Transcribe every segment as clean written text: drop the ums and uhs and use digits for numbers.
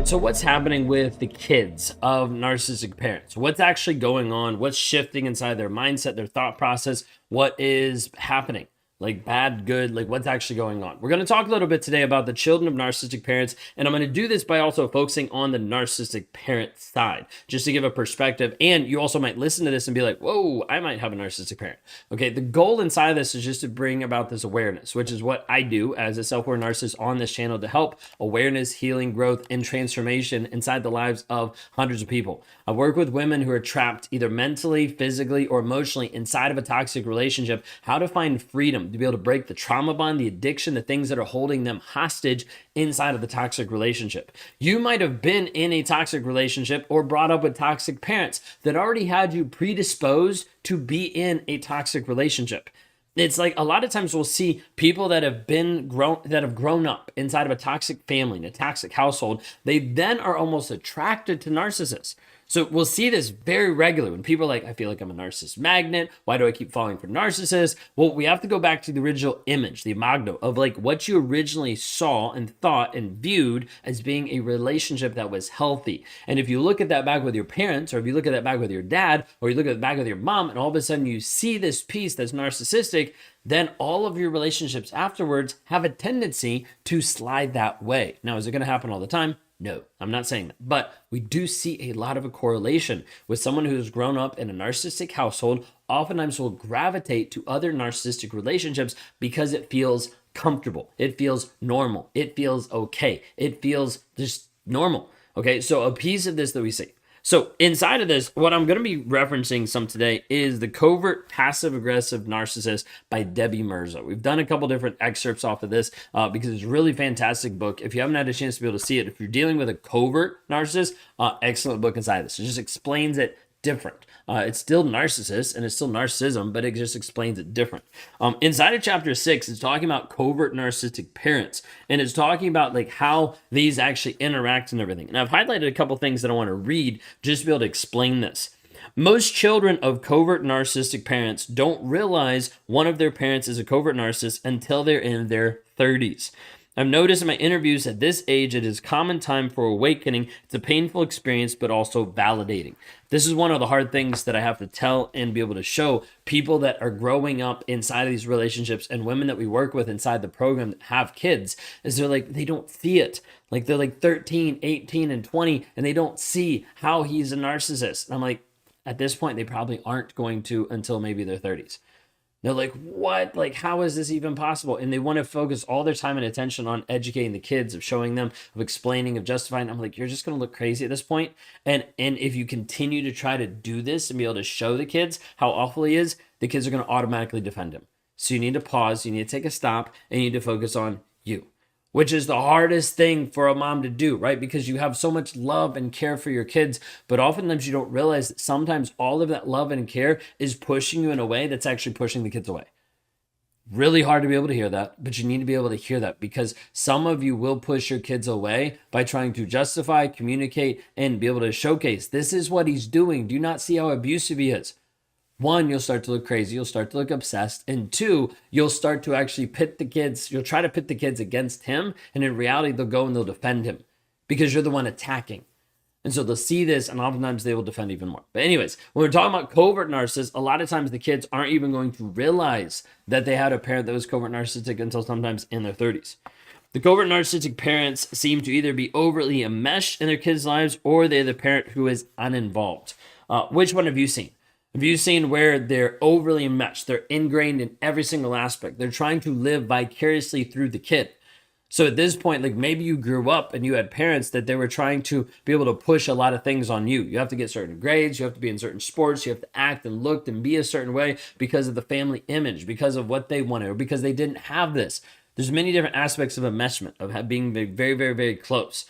So what's happening with the kids of narcissistic parents? What's actually going on? What's shifting inside their mindset, their thought process? What is happening? Like bad, good, like what's actually going on? We're going to talk a little bit today about the children of narcissistic parents, and I'm going to do this by also focusing on the narcissistic parent side, just to give a perspective. And you also might listen to this and be like, whoa, I might have a narcissistic parent. Okay, the goal inside of this is just to bring about this awareness, which is what I do as a self-aware narcissist on this channel to help awareness, healing, growth, and transformation inside the lives of hundreds of people. I work with women who are trapped either mentally, physically, or emotionally inside of a toxic relationship, how to find freedom, to be able to break the trauma bond, the addiction, the things that are holding them hostage inside of the toxic relationship. You might have been in a toxic relationship or brought up with toxic parents that already had you predisposed to be in a toxic relationship. It's like a lot of times we'll see people that have grown up inside of a toxic family, in a toxic household. They then are almost attracted to narcissists. So we'll see this very regularly when people are like, I feel like I'm a narcissist magnet. Why do I keep falling for narcissists? Well, we have to go back to the original image, the imago, of like what you originally saw and thought and viewed as being a relationship that was healthy. And if you look at that back with your parents, or if you look at that back with your dad, or you look at it back with your mom, and all of a sudden you see this piece that's narcissistic, then all of your relationships afterwards have a tendency to slide that way. Now, is it going to happen all the time? No, I'm not saying that, but we do see a lot of a correlation with someone who's grown up in a narcissistic household. Oftentimes will gravitate to other narcissistic relationships because it feels comfortable. It feels normal. It feels okay. It feels just normal. Okay, so a piece of this that we see. So inside of this, what I'm going to be referencing some today is the Covert Passive Aggressive Narcissist by Debbie Mirza. We've done a couple different excerpts off of this because it's a really fantastic book. If you haven't had a chance to be able to see it, if you're dealing with a covert narcissist, excellent book inside of this. It just explains it different. It's still narcissist and it's still narcissism, but it just explains it different. Inside of chapter 6, it's talking about covert narcissistic parents, and it's talking about like how these actually interact and everything. And I've highlighted a couple things that I want to read just to be able to explain this. Most children of covert narcissistic parents don't realize one of their parents is a covert narcissist until they're in their 30s. I've noticed in my interviews at this age, it is common time for awakening. It's a painful experience, but also validating. This is one of the hard things that I have to tell and be able to show people that are growing up inside of these relationships and women that we work with inside the program that have kids, is they're like, they don't see it. Like they're like 13, 18, and 20, and they don't see how he's a narcissist. And I'm like, at this point, they probably aren't going to until maybe their 30s. They're like, what? Like, how is this even possible? And they want to focus all their time and attention on educating the kids, of showing them, of explaining, of justifying. I'm like, you're just going to look crazy at this point. And if you continue to try to do this and be able to show the kids how awful he is, the kids are going to automatically defend him. So you need to pause, you need to take a stop, and you need to focus on you, which is the hardest thing for a mom to do, right? Because you have so much love and care for your kids, but oftentimes you don't realize that sometimes all of that love and care is pushing you in a way that's actually pushing the kids away. Really hard to be able to hear that, but you need to be able to hear that because some of you will push your kids away by trying to justify, communicate, and be able to showcase, this is what he's doing. Do you not see how abusive he is? One, you'll start to look crazy. You'll start to look obsessed. And two, you'll start to actually pit the kids. You'll try to pit the kids against him. And in reality, they'll go and they'll defend him because you're the one attacking. And so they'll see this and oftentimes they will defend even more. But anyways, when we're talking about covert narcissists, a lot of times the kids aren't even going to realize that they had a parent that was covert narcissistic until sometimes in their 30s. The covert narcissistic parents seem to either be overly enmeshed in their kids' lives or they're the parent who is uninvolved. Which one have you seen? Have you seen where they're overly enmeshed? They're ingrained in every single aspect. They're trying to live vicariously through the kid. So at this point, like maybe you grew up and you had parents that they were trying to be able to push a lot of things on you. You have to get certain grades. You have to be in certain sports. You have to act and look and be a certain way because of the family image, because of what they wanted, or because they didn't have this. There's many different aspects of enmeshment, of being very, very, very close.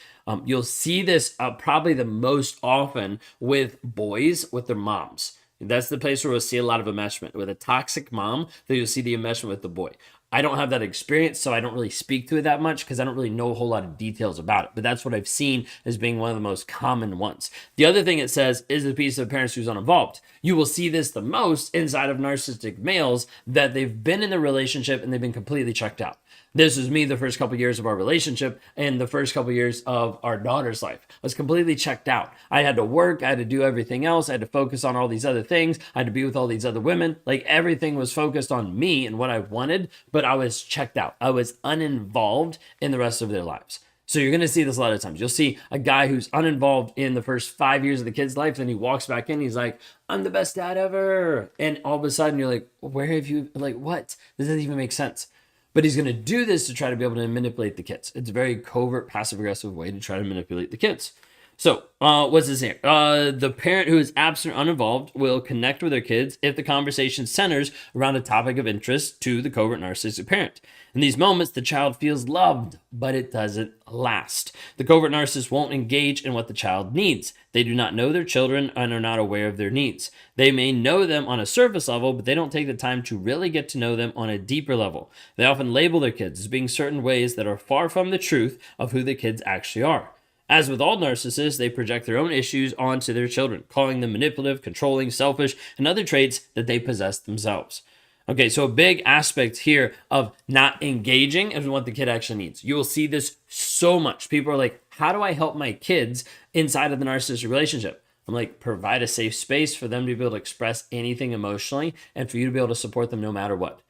You'll see this probably the most often with boys with their moms. That's the place where we'll see a lot of enmeshment. With a toxic mom, then you'll see the enmeshment with the boy. I don't have that experience, so I don't really speak to it that much because I don't really know a whole lot of details about it. But that's what I've seen as being one of the most common ones. The other thing it says is the piece of parents who's uninvolved. You will see this the most inside of narcissistic males, that they've been in the relationship and they've been completely checked out. This was me the first couple years of our relationship and the first couple years of our daughter's life. I was completely checked out. I had to work. I had to do everything else. I had to focus on all these other things. I had to be with all these other women. Like everything was focused on me and what I wanted, but I was checked out. I was uninvolved in the rest of their lives. So you're going to see this a lot of times. You'll see a guy who's uninvolved in the first 5 years of the kid's life. Then he walks back in. He's like, I'm the best dad ever. And all of a sudden you're like, where have you, like, what? This doesn't even make sense. But he's going to do this to try to be able to manipulate the kids. It's a very covert, passive-aggressive way to try to manipulate the kids. So what's this here? The parent who is absent or uninvolved will connect with their kids if the conversation centers around a topic of interest to the covert narcissistic parent. In these moments, the child feels loved, but it doesn't last. The covert narcissist won't engage in what the child needs. They do not know their children and are not aware of their needs. They may know them on a surface level, but they don't take the time to really get to know them on a deeper level. They often label their kids as being certain ways that are far from the truth of who the kids actually are. As with all narcissists, they project their own issues onto their children, calling them manipulative, controlling, selfish, and other traits that they possess themselves. Okay, so a big aspect here of not engaging is what the kid actually needs. You will see this so much. People are like, how do I help my kids inside of the narcissistic relationship? I'm like, provide a safe space for them to be able to express anything emotionally and for you to be able to support them no matter what.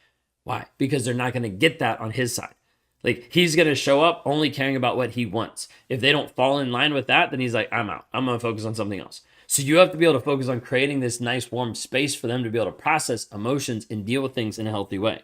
Why? Because they're not going to get that on his side. Like, he's going to show up only caring about what he wants. If they don't fall in line with that, then he's like, I'm out. I'm going to focus on something else. So you have to be able to focus on creating this nice warm space for them to be able to process emotions and deal with things in a healthy way.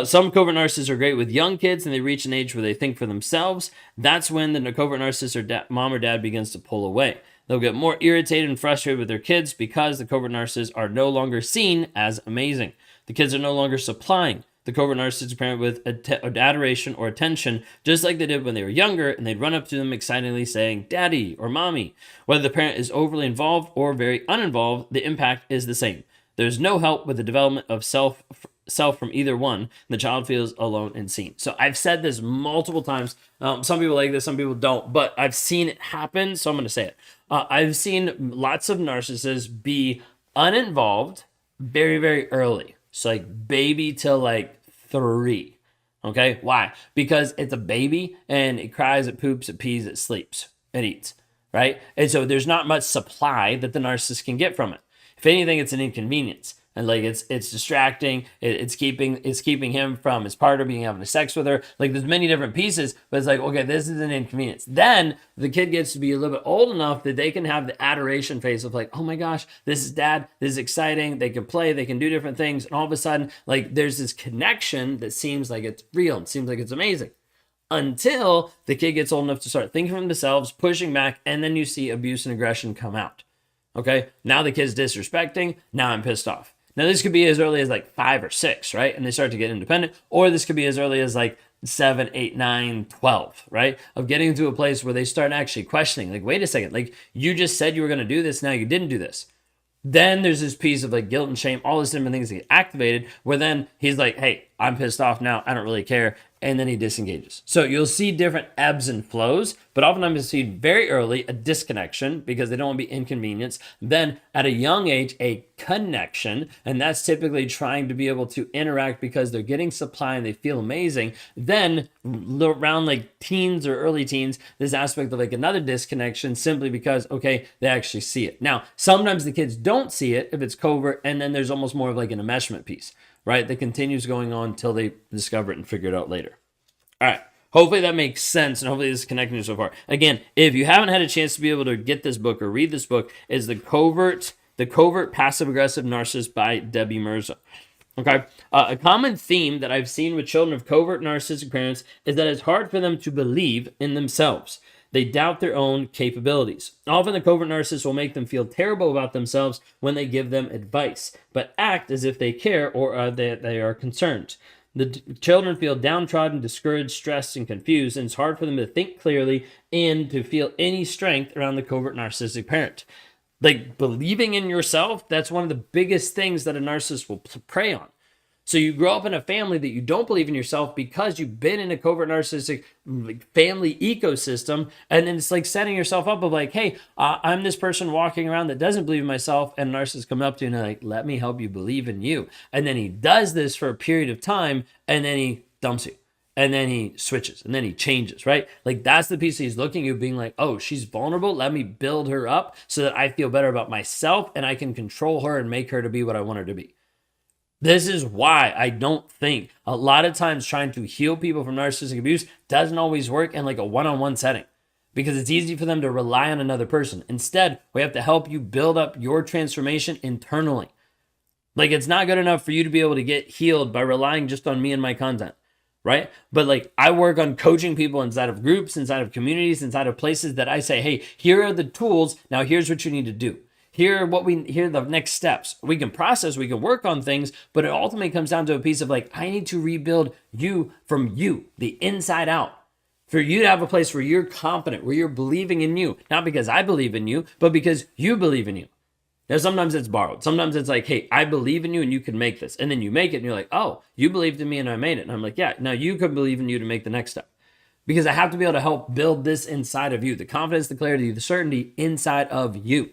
Some covert narcissists are great with young kids and they reach an age where they think for themselves. That's when the covert narcissist or mom or dad begins to pull away. They'll get more irritated and frustrated with their kids because the covert narcissists are no longer seen as amazing. The kids are no longer supplying the covert narcissistic parent with adoration or attention, just like they did when they were younger, and they'd run up to them excitedly saying, Daddy or Mommy. Whether the parent is overly involved or very uninvolved, the impact is the same. There's no help with the development of self from either one. The child feels alone and seen. So I've said this multiple times. Some people like this, some people don't, but I've seen it happen, so I'm going to say it. I've seen lots of narcissists be uninvolved very, very early. So like baby till like 3. Okay. Why? Because it's a baby and it cries, it poops, it pees, it sleeps, it eats. Right. And so there's not much supply that the narcissist can get from it. If anything, it's an inconvenience. And like it's distracting. It's keeping him from his partner being having sex with her. Like there's many different pieces, but it's like, okay, this is an inconvenience. Then the kid gets to be a little bit old enough that they can have the adoration phase of like, oh my gosh, this is dad. This is exciting. They can play. They can do different things. And all of a sudden, like there's this connection that seems like it's real. It seems like it's amazing. Until the kid gets old enough to start thinking for themselves, pushing back, and then you see abuse and aggression come out. Okay, now the kid's disrespecting. Now I'm pissed off. Now, this could be as early as like 5 or 6, right? And they start to get independent. Or this could be as early as like 7, 8, 9, 12, right? Of getting to a place where they start actually questioning, like, wait a second, like you just said you were going to do this. Now you didn't do this. Then there's this piece of like guilt and shame, all these different things that get activated where then he's like, hey, I'm pissed off now. I don't really care. And then he disengages. So you'll see different ebbs and flows, but oftentimes you see very early a disconnection because they don't want to be inconvenienced. Then at a young age, a connection, and that's typically trying to be able to interact because they're getting supply and they feel amazing. Then around like teens or early teens, this aspect of like another disconnection simply because, okay, they actually see it. Now, sometimes the kids don't see it if it's covert, and then there's almost more of like an enmeshment piece, right? That continues going on until they discover it and figure it out later. All right. Hopefully that makes sense, and hopefully this is connecting you so far. Again, if you haven't had a chance to be able to get this book or read this book, is The Covert Passive-Aggressive Narcissist by Debbie Mirza. Okay. A common theme that I've seen with children of covert narcissistic parents is that it's hard for them to believe in themselves. They doubt their own capabilities. Often the covert narcissist will make them feel terrible about themselves when they give them advice, but act as if they care or that they are concerned. The children feel downtrodden, discouraged, stressed, and confused, and it's hard for them to think clearly and to feel any strength around the covert narcissistic parent. Like believing in yourself, that's one of the biggest things that a narcissist will prey on. So you grow up in a family that you don't believe in yourself because you've been in a covert narcissistic family ecosystem. And then it's like setting yourself up of like, hey, I'm this person walking around that doesn't believe in myself. And narcissists come up to you and like, let me help you believe in you. And then he does this for a period of time and then he dumps you. And then he switches and then he changes, right? Like that's the piece he's looking at you being like, oh, she's vulnerable. Let me build her up so that I feel better about myself and I can control her and make her to be what I want her to be. This is why I don't think a lot of times trying to heal people from narcissistic abuse doesn't always work in like a one-on-one setting because it's easy for them to rely on another person. Instead, we have to help you build up your transformation internally. Like it's not good enough for you to be able to get healed by relying just on me and my content, right? But like I work on coaching people inside of groups, inside of communities, inside of places that I say, hey, here are the tools. Now here's what you need to do. Here are the next steps. We can process, we can work on things, but it ultimately comes down to a piece of like, I need to rebuild you from you, the inside out. For you to have a place where you're confident, where you're believing in you, not because I believe in you, but because you believe in you. Now, sometimes it's borrowed. Sometimes it's like, hey, I believe in you and you can make this. And then you make it and you're like, oh, you believed in me and I made it. And I'm like, yeah, now you could believe in you to make the next step. Because I have to be able to help build this inside of you, the confidence, the clarity, the certainty inside of you.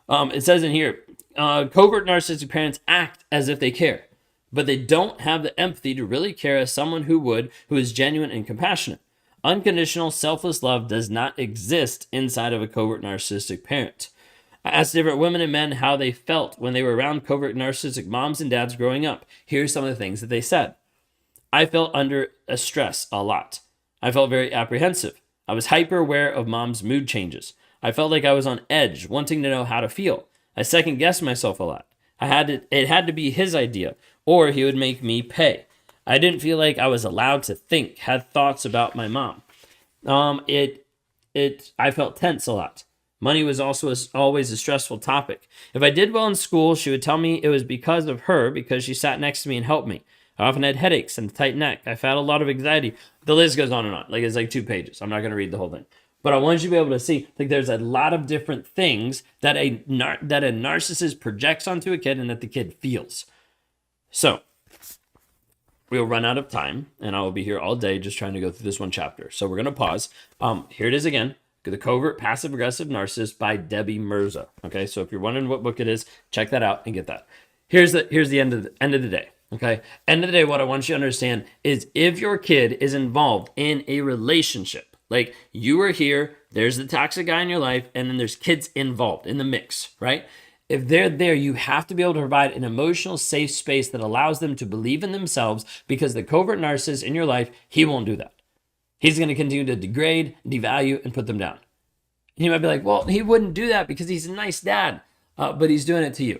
It says in here, covert narcissistic parents act as if they care, but they don't have the empathy to really care as someone who is genuine and compassionate. Unconditional, selfless love does not exist inside of a covert narcissistic parent. I asked different women and men how they felt when they were around covert narcissistic moms and dads growing up. Here's some of the things that they said. I felt under a stress a lot. I felt very apprehensive. I was hyper aware of mom's mood changes. I felt like I was on edge, wanting to know how to feel. I second guessed myself a lot. It had to be his idea, or he would make me pay. I didn't feel like I was allowed to think, had thoughts about my mom. I felt tense a lot. Money was also always a stressful topic. If I did well in school, she would tell me it was because of her, because she sat next to me and helped me. I often had headaches and a tight neck. I felt a lot of anxiety. The list goes on and on. Like it's like 2 pages. I'm not going to read the whole thing. But I want you to be able to see, like, there's a lot of different things that a narcissist projects onto a kid and that the kid feels. So we'll run out of time, and I will be here all day just trying to go through this one chapter. So we're going to pause. Here it is again. The Covert Passive Aggressive Narcissist by Debbie Mirza. Okay, so if you're wondering what book it is, check that out and get that. Here's the end of the day. Okay, end of the day, what I want you to understand is if your kid is involved in a relationship, like you are here, there's the toxic guy in your life, and then there's kids involved in the mix, right? If they're there, you have to be able to provide an emotional safe space that allows them to believe in themselves, because the covert narcissist in your life, he won't do that. He's going to continue to degrade, devalue, and put them down. And you might be like, well, he wouldn't do that because he's a nice dad, but he's doing it to you.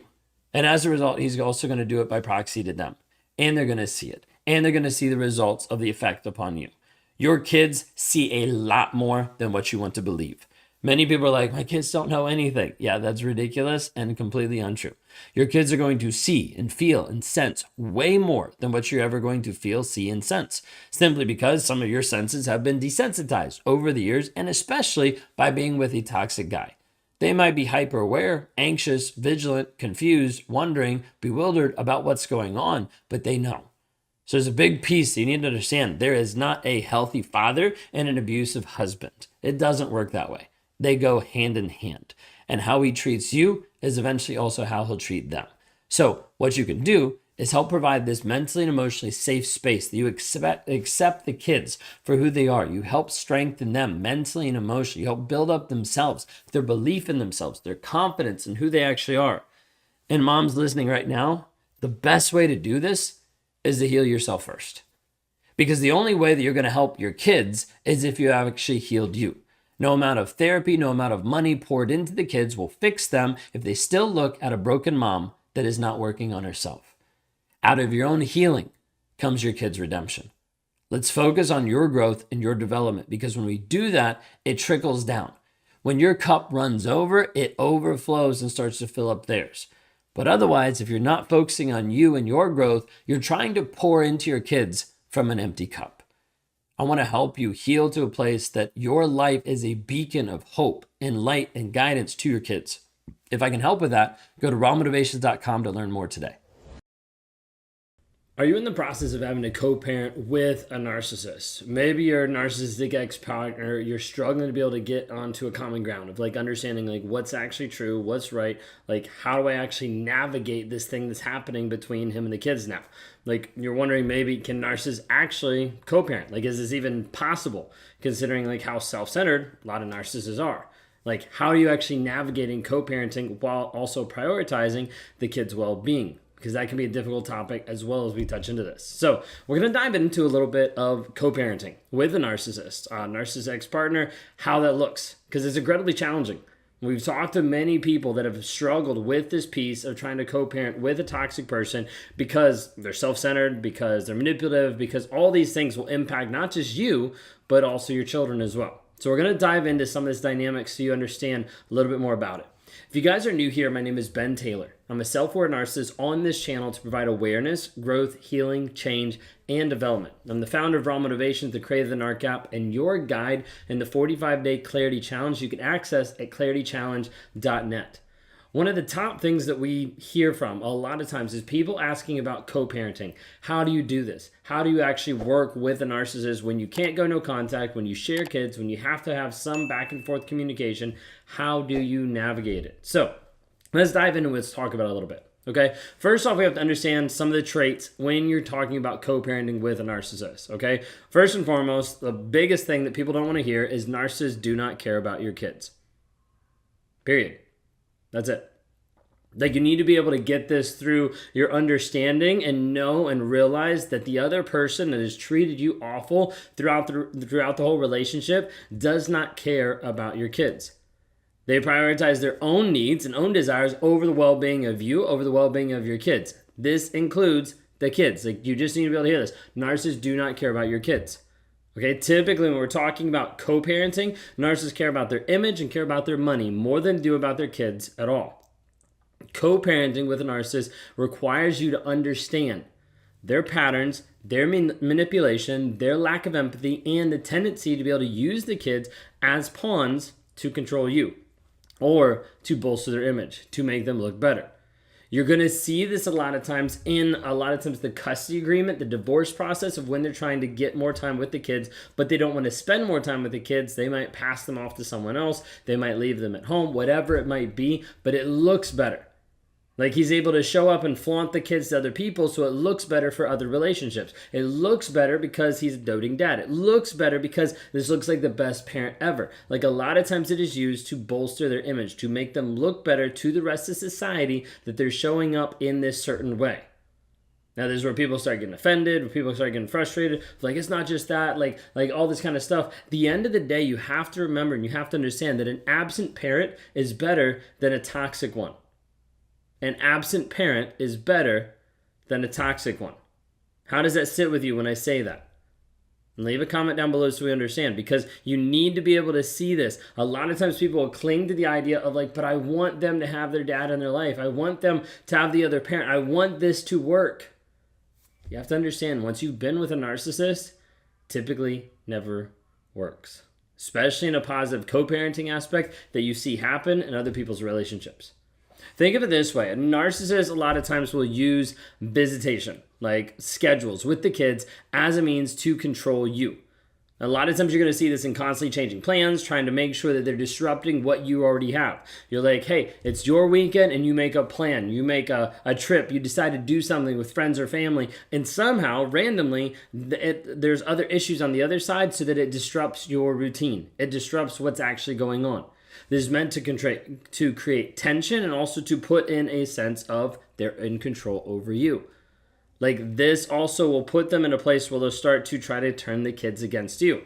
And as a result, he's also going to do it by proxy to them. And they're going to see it. And they're going to see the results of the effect upon you. Your kids see a lot more than what you want to believe. Many people are like, my kids don't know anything. Yeah, that's ridiculous and completely untrue. Your kids are going to see and feel and sense way more than what you're ever going to feel, see, and sense, simply because some of your senses have been desensitized over the years, and especially by being with a toxic guy. They might be hyper aware, anxious, vigilant, confused, wondering, bewildered about what's going on, but they know. So there's a big piece that you need to understand. There is not a healthy father and an abusive husband. It doesn't work that way. They go hand in hand. And how he treats you is eventually also how he'll treat them. So what you can do is help provide this mentally and emotionally safe space that you accept the kids for who they are. You help strengthen them mentally and emotionally. You help build up themselves, their belief in themselves, their confidence in who they actually are. And moms listening right now, the best way to do this is to heal yourself first. Because the only way that you're going to help your kids is if you have actually healed you. No amount of therapy, no amount of money poured into the kids will fix them if they still look at a broken mom that is not working on herself. Out of your own healing comes your kid's redemption. Let's focus on your growth and your development, because when we do that, it trickles down. When your cup runs over, it overflows and starts to fill up theirs. But otherwise, if you're not focusing on you and your growth, you're trying to pour into your kids from an empty cup. I want to help you heal to a place that your life is a beacon of hope and light and guidance to your kids. If I can help with that, go to rawmotivations.com to learn more today. Are you in the process of having to co-parent with a narcissist? Maybe your narcissistic ex-partner, you're struggling to be able to get onto a common ground of like understanding like what's actually true, what's right, like how do I actually navigate this thing that's happening between him and the kids now? Like you're wondering maybe can narcissists actually co-parent? Like is this even possible considering like how self-centered a lot of narcissists are? Like how are you actually navigating co-parenting while also prioritizing the kids' well-being? Because that can be a difficult topic as well as we touch into this. So we're going to dive into a little bit of co-parenting with a narcissist, narcissist ex-partner, how that looks, because it's incredibly challenging. We've talked to many people that have struggled with this piece of trying to co-parent with a toxic person because they're self-centered, because they're manipulative, because all these things will impact not just you, but also your children as well. So we're going to dive into some of this dynamics so you understand a little bit more about it. If you guys are new here, my name is Ben Taylor. I'm a self-aware narcissist on this channel to provide awareness, growth, healing, change, and development. I'm the founder of Raw Motivations, the creator of the Narc app, and your guide in the 45-day Clarity Challenge you can access at claritychallenge.net. One of the top things that we hear from a lot of times is people asking about co-parenting. How do you do this? How do you actually work with a narcissist when you can't go no contact, when you share kids, when you have to have some back and forth communication? How do you navigate it? So let's dive in and let's talk about it a little bit. Okay, first off, we have to understand some of the traits when you're talking about co-parenting with a narcissist. Okay, first and foremost, the biggest thing that people don't want to hear is narcissists do not care about your kids. Period. That's it. Like you need to be able to get this through your understanding and know and realize that the other person that has treated you awful throughout the whole relationship does not care about your kids. They prioritize their own needs and own desires over the well-being of you, over the well-being of your kids. This includes the kids. Like you just need to be able to hear this. Narcissists do not care about your kids. Okay, typically when we're talking about co-parenting, narcissists care about their image and care about their money more than they do about their kids at all. Co-parenting with a narcissist requires you to understand their patterns, their manipulation, their lack of empathy, and the tendency to be able to use the kids as pawns to control you or to bolster their image, to make them look better. You're going to see this a lot of times the custody agreement, the divorce process of when they're trying to get more time with the kids, but they don't want to spend more time with the kids. They might pass them off to someone else. They might leave them at home, whatever it might be, but it looks better. Like he's able to show up and flaunt the kids to other people so it looks better for other relationships. It looks better because he's a doting dad. It looks better because this looks like the best parent ever. Like a lot of times it is used to bolster their image, to make them look better to the rest of society that they're showing up in this certain way. Now this is where people start getting offended, where people start getting frustrated. Like it's not just that, like all this kind of stuff. At the end of the day, you have to remember and you have to understand that an absent parent is better than a toxic one. An absent parent is better than a toxic one. How does that sit with you when I say that? And leave a comment down below so we understand, because you need to be able to see this. A lot of times people will cling to the idea of like, but I want them to have their dad in their life. I want them to have the other parent. I want this to work. You have to understand, once you've been with a narcissist, typically never works. Especially in a positive co-parenting aspect that you see happen in other people's relationships. Think of it this way. A narcissist a lot of times will use visitation, like schedules with the kids, as a means to control you. A lot of times you're going to see this in constantly changing plans, trying to make sure that they're disrupting what you already have. You're like, hey, it's your weekend, and you make a plan. You make a trip. You decide to do something with friends or family, and somehow, randomly, there's other issues on the other side so that it disrupts your routine. It disrupts what's actually going on. This is meant to create tension and also to put in a sense of they're in control over you. Like this also will put them in a place where they'll start to try to turn the kids against you.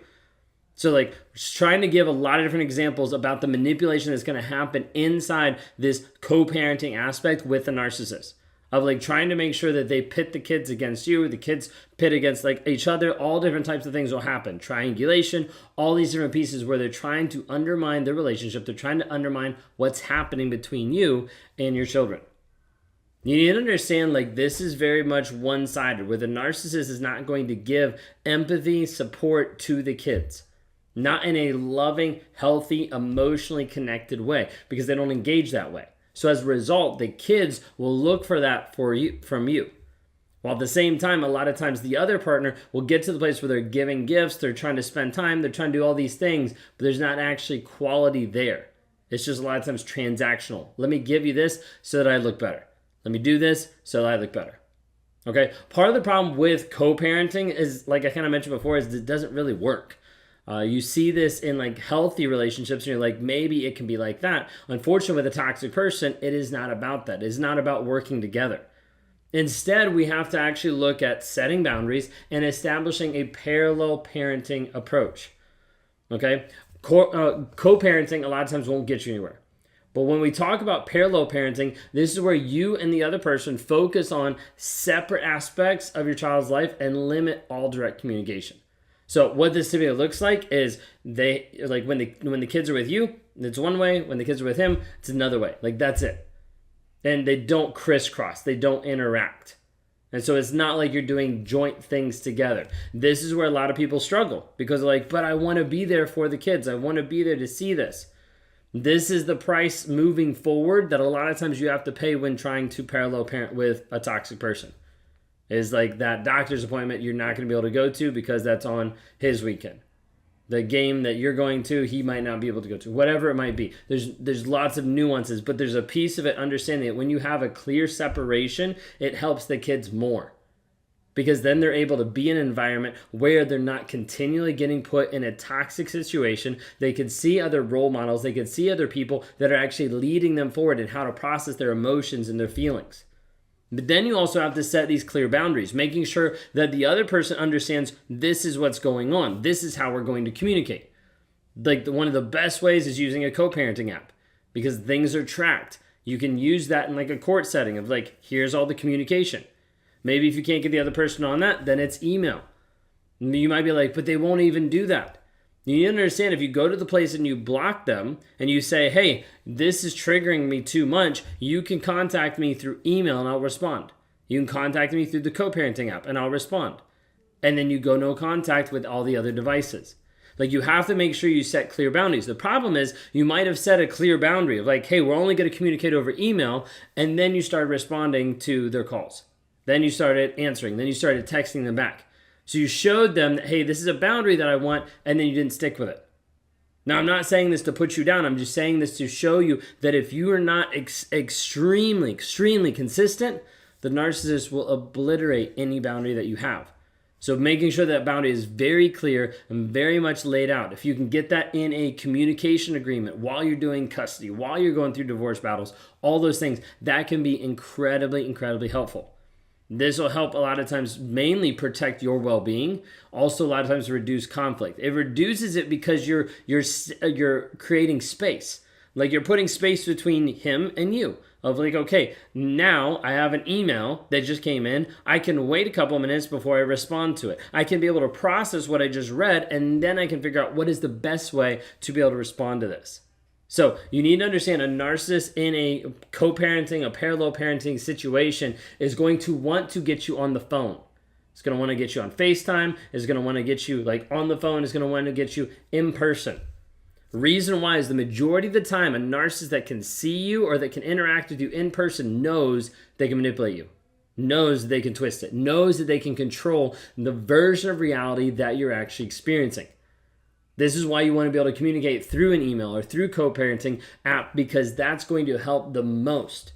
So like just trying to give a lot of different examples about the manipulation that's going to happen inside this co-parenting aspect with a narcissist. Of like trying to make sure that they pit the kids against you, the kids pit against like each other, all different types of things will happen. Triangulation, all these different pieces where they're trying to undermine the relationship. They're trying to undermine what's happening between you and your children. You need to understand like this is very much one-sided, where the narcissist is not going to give empathy, support to the kids. Not in a loving, healthy, emotionally connected way, because they don't engage that way. So as a result, the kids will look for that from you. While at the same time, a lot of times the other partner will get to the place where they're giving gifts, they're trying to spend time, they're trying to do all these things, but there's not actually quality there. It's just a lot of times transactional. Let me give you this so that I look better. Let me do this so that I look better. Okay? Part of the problem with co-parenting is, like I kind of mentioned before, is it doesn't really work. You see this in like healthy relationships, and you're like, maybe it can be like that. Unfortunately, with a toxic person, it is not about that. It's not about working together. Instead, we have to actually look at setting boundaries and establishing a parallel parenting approach. Okay? Co-parenting a lot of times won't get you anywhere. But when we talk about parallel parenting, this is where you and the other person focus on separate aspects of your child's life and limit all direct communication. So what this typically looks like is they like when the kids are with you, it's one way. When the kids are with him, it's another way. Like that's it. And they don't crisscross. They don't interact. And so it's not like you're doing joint things together. This is where a lot of people struggle because they're like, but I want to be there for the kids. I want to be there to see this. This is the price moving forward that a lot of times you have to pay when trying to parallel parent with a toxic person. Is like that doctor's appointment you're not going to be able to go to because that's on his weekend. The game that you're going to, he might not be able to go to. Whatever it might be. There's lots of nuances, but there's a piece of it understanding that when you have a clear separation, it helps the kids more. Because then they're able to be in an environment where they're not continually getting put in a toxic situation. They can see other role models. They can see other people that are actually leading them forward in how to process their emotions and their feelings. But then you also have to set these clear boundaries, making sure that the other person understands this is what's going on. This is how we're going to communicate. Like one of the best ways is using a co-parenting app because things are tracked. You can use that in like a court setting of like, here's all the communication. Maybe if you can't get the other person on that, then it's email. You might be like, but they won't even do that. You need to understand if you go to the place and you block them and you say, hey, this is triggering me too much, you can contact me through email and I'll respond. You can contact me through the co-parenting app and I'll respond. And then you go no contact with all the other devices. Like you have to make sure you set clear boundaries. The problem is you might have set a clear boundary of like, hey, we're only going to communicate over email, and then you started responding to their calls. Then you started answering. Then you started texting them back. So you showed them that, hey, this is a boundary that I want, and then you didn't stick with it. Now, I'm not saying this to put you down. I'm just saying this to show you that if you are not extremely consistent, the narcissist will obliterate any boundary that you have. So making sure that boundary is very clear and very much laid out. If you can get that in a communication agreement while you're doing custody, while you're going through divorce battles, all those things, that can be incredibly helpful. This will help a lot of times mainly protect your well-being. Also, a lot of times reduce conflict. It reduces it because you're creating space. Like you're putting space between him and you. Of like, okay, now I have an email that just came in. I can wait a couple minutes before I respond to it. I can be able to process what I just read, and then I can figure out what is the best way to be able to respond to this. So you need to understand a narcissist in a co-parenting, a parallel parenting situation is going to want to get you on the phone. It's going to want to get you on FaceTime. It's going to want to get you like on the phone. It's going to want to get you in person. Reason why is the majority of the time a narcissist that can see you or that can interact with you in person knows they can manipulate you, knows that they can twist it, knows that they can control the version of reality that you're actually experiencing. This is why you want to be able to communicate through an email or through co-parenting app, because that's going to help the most.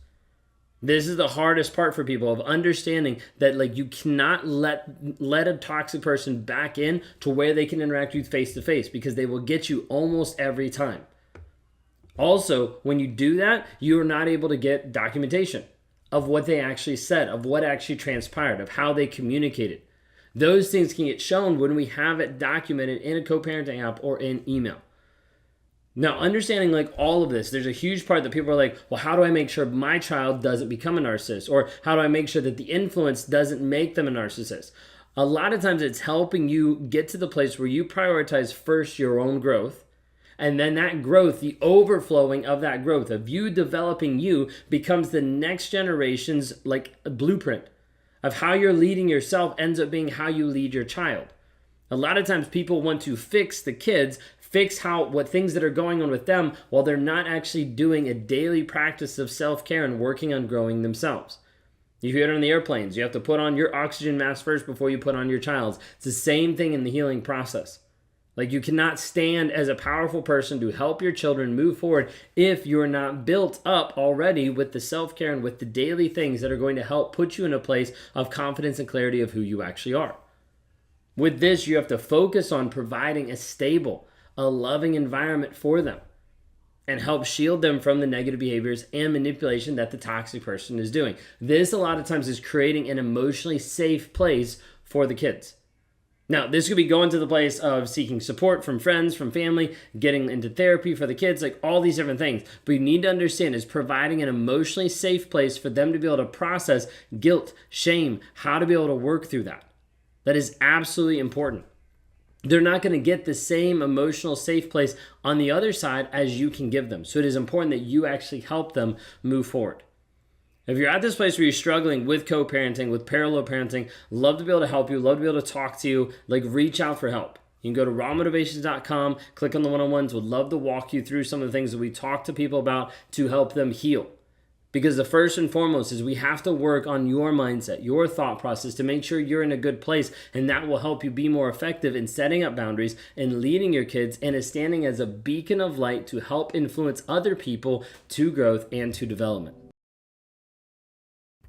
This is the hardest part for people, of understanding that like you cannot let a toxic person back in to where they can interact with you face to face, because they will get you almost every time. Also, when you do that, you are not able to get documentation of what they actually said, of what actually transpired, of how they communicated. Those things can get shown when we have it documented in a co-parenting app or in email. Now, understanding like all of this, there's a huge part that people are like, well, how do I make sure my child doesn't become a narcissist? Or how do I make sure that the influence doesn't make them a narcissist? A lot of times it's helping you get to the place where you prioritize first your own growth. And then that growth, the overflowing of that growth, of you developing you, becomes the next generation's like a blueprint of how you're leading yourself, ends up being how you lead your child. A lot of times people want to fix the kids, fix what things that are going on with them, while they're not actually doing a daily practice of self-care and working on growing themselves. You hear it on the airplanes. You have to put on your oxygen mask first before you put on your child's. It's the same thing in the healing process. Like, you cannot stand as a powerful person to help your children move forward if you're not built up already with the self-care and with the daily things that are going to help put you in a place of confidence and clarity of who you actually are. With this, you have to focus on providing a stable, a loving environment for them and help shield them from the negative behaviors and manipulation that the toxic person is doing. This, a lot of times, is creating an emotionally safe place for the kids. Now, this could be going to the place of seeking support from friends, from family, getting into therapy for the kids, like all these different things. But you need to understand is providing an emotionally safe place for them to be able to process guilt, shame, how to be able to work through that. That is absolutely important. They're not going to get the same emotional safe place on the other side as you can give them. So it is important that you actually help them move forward. If you're at this place where you're struggling with co-parenting, with parallel parenting, love to be able to help you, love to be able to talk to you, like reach out for help. You can go to rawmotivations.com, click on the one-on-ones. Would love to walk you through some of the things that we talk to people about to help them heal. Because the first and foremost is we have to work on your mindset, your thought process to make sure you're in a good place, and that will help you be more effective in setting up boundaries and leading your kids and is standing as a beacon of light to help influence other people to growth and to development.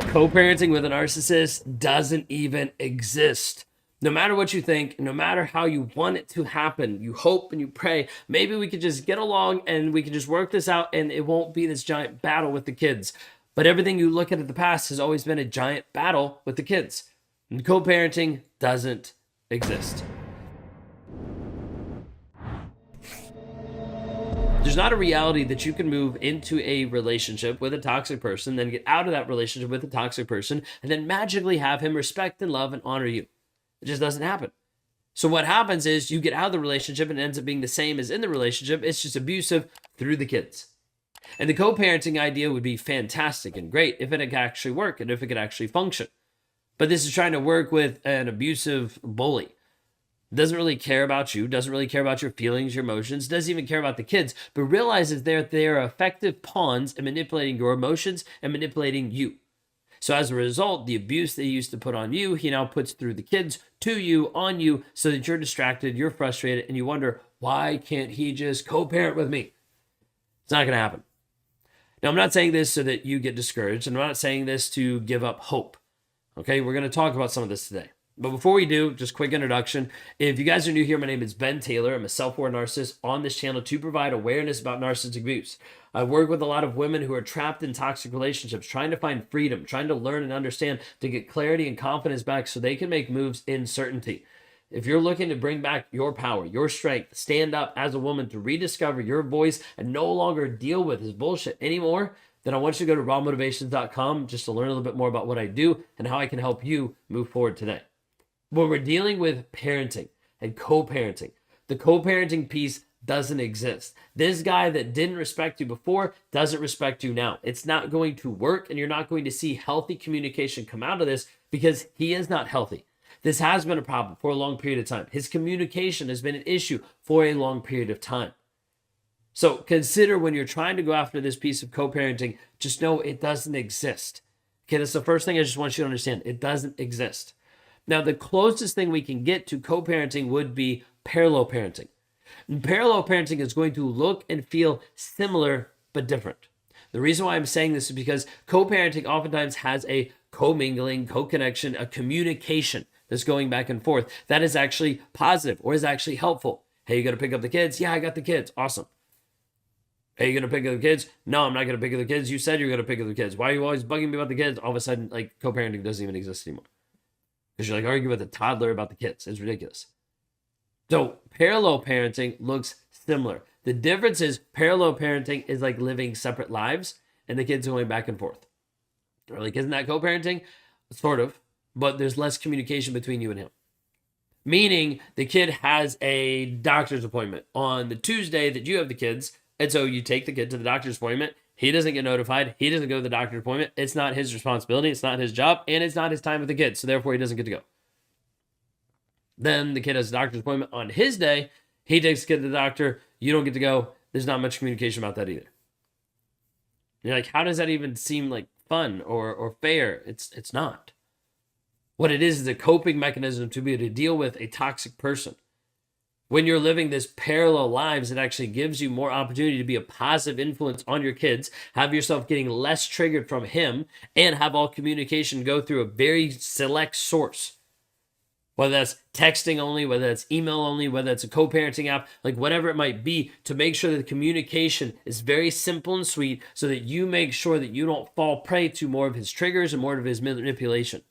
Co-parenting with a narcissist doesn't even exist. No matter what you think, no matter how you want it to happen, you hope and you pray, maybe we could just get along and we can just work this out and it won't be this giant battle with the kids. But everything you look at the past has always been a giant battle with the kids. And co-parenting doesn't exist. There's not a reality that you can move into a relationship with a toxic person, then get out of that relationship with a toxic person, and then magically have him respect and love and honor you. It just doesn't happen. So what happens is you get out of the relationship and it ends up being the same as in the relationship. It's just abusive through the kids. And the co-parenting idea would be fantastic and great if it could actually work and if it could actually function. But this is trying to work with an abusive bully. Doesn't really care about you, doesn't really care about your feelings, your emotions, doesn't even care about the kids, but realizes they're effective pawns in manipulating your emotions and manipulating you. So as a result, the abuse they used to put on you, he now puts through the kids to you, on you, so that you're distracted, you're frustrated, and you wonder, why can't he just co-parent with me? It's not going to happen. Now, I'm not saying this so that you get discouraged, and I'm not saying this to give up hope. Okay, we're going to talk about some of this today. But before we do, just quick introduction. If you guys are new here, my name is Ben Taylor. I'm a self-aware narcissist on this channel to provide awareness about narcissistic abuse. I work with a lot of women who are trapped in toxic relationships, trying to find freedom, trying to learn and understand, to get clarity and confidence back so they can make moves in certainty. If you're looking to bring back your power, your strength, stand up as a woman to rediscover your voice and no longer deal with this bullshit anymore, then I want you to go to rawmotivations.com just to learn a little bit more about what I do and how I can help you move forward today. When we're dealing with parenting and co-parenting, the co-parenting piece doesn't exist. This guy that didn't respect you before doesn't respect you now. It's not going to work, and you're not going to see healthy communication come out of this because he is not healthy. This has been a problem for a long period of time. His communication has been an issue for a long period of time. So consider when you're trying to go after this piece of co-parenting, just know it doesn't exist. Okay, that's the first thing I just want you to understand. It doesn't exist. Now, the closest thing we can get to co-parenting would be parallel parenting. And parallel parenting is going to look and feel similar but different. The reason why I'm saying this is because co-parenting oftentimes has a co-mingling, co-connection, a communication that's going back and forth that is actually positive or is actually helpful. Hey, you got to pick up the kids? Yeah, I got the kids. Awesome. Hey, you going to pick up the kids? No, I'm not going to pick up the kids. You said you're going to pick up the kids. Why are you always bugging me about the kids? All of a sudden, like, co-parenting doesn't even exist anymore. Because you're like arguing with a toddler about the kids. It's ridiculous. So parallel parenting looks similar. The difference is parallel parenting is like living separate lives and the kids are going back and forth. Or like, isn't that co-parenting? Sort of, but there's less communication between you and him. Meaning the kid has a doctor's appointment on the Tuesday that you have the kids. And so you take the kid to the doctor's appointment. He doesn't get notified. He doesn't go to the doctor's appointment. It's not his responsibility. It's not his job. And it's not his time with the kid. So therefore, he doesn't get to go. Then the kid has a doctor's appointment on his day. He takes the kid to the doctor. You don't get to go. There's not much communication about that either. You're like, how does that even seem like fun or fair. It's not. What it is a coping mechanism to be able to deal with a toxic person. When you're living this parallel lives, it actually gives you more opportunity to be a positive influence on your kids, have yourself getting less triggered from him, and have all communication go through a very select source. Whether that's texting only, whether that's email only, whether it's a co-parenting app, like whatever it might be, to make sure that the communication is very simple and sweet so that you make sure that you don't fall prey to more of his triggers and more of his manipulation.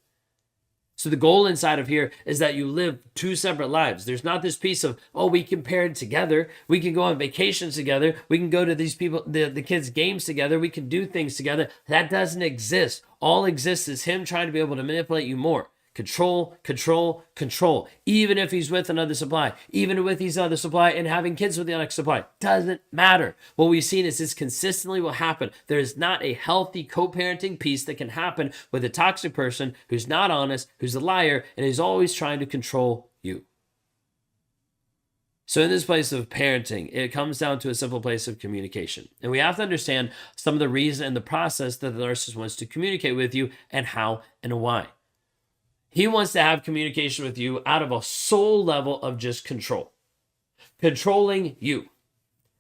So the goal inside of here is that you live two separate lives. There's not this piece of, oh, we can parent together. We can go on vacations together. We can go to these people, the kids' games together. We can do things together. That doesn't exist. All exists is him trying to be able to manipulate you more. Control, control, control. Even if he's with another supply, even with his other supply and having kids with the next supply, doesn't matter. What we've seen is this consistently will happen. There is not a healthy co-parenting piece that can happen with a toxic person who's not honest, who's a liar, and is always trying to control you. So in this place of parenting, it comes down to a simple place of communication. And we have to understand some of the reason and the process that the narcissist wants to communicate with you and how and why. He wants to have communication with you out of a soul level of just control. Controlling you.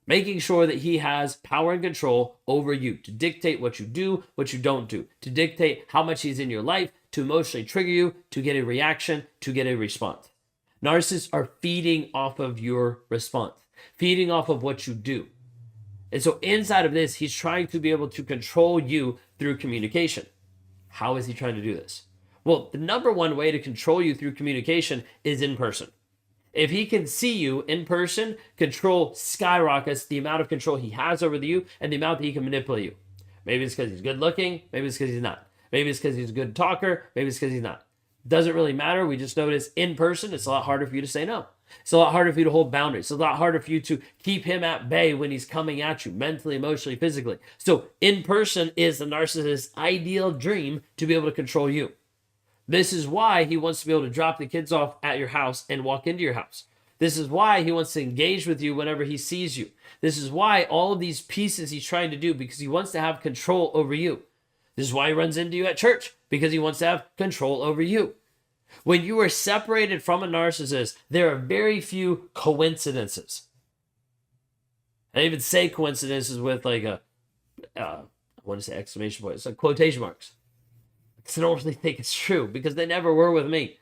Making sure that he has power and control over you. To dictate what you do, what you don't do. To dictate how much he's in your life. To emotionally trigger you. To get a reaction. To get a response. Narcissists are feeding off of your response. Feeding off of what you do. And so inside of this, he's trying to be able to control you through communication. How is he trying to do this? Well, the number one way to control you through communication is in person. If he can see you in person, control skyrockets the amount of control he has over you and the amount that he can manipulate you. Maybe it's because he's good looking. Maybe it's because he's not. Maybe it's because he's a good talker. Maybe it's because he's not. Doesn't really matter. We just notice in person, it's a lot harder for you to say no. It's a lot harder for you to hold boundaries. It's a lot harder for you to keep him at bay when he's coming at you mentally, emotionally, physically. So in person is the narcissist's ideal dream to be able to control you. This is why he wants to be able to drop the kids off at your house and walk into your house. This is why he wants to engage with you whenever he sees you. This is why all of these pieces he's trying to do, because he wants to have control over you. This is why he runs into you at church, because he wants to have control over you. When you are separated from a narcissist, there are very few coincidences. I even say coincidences with like I want to say exclamation points, like quotation marks. I don't really think it's true because they never were with me.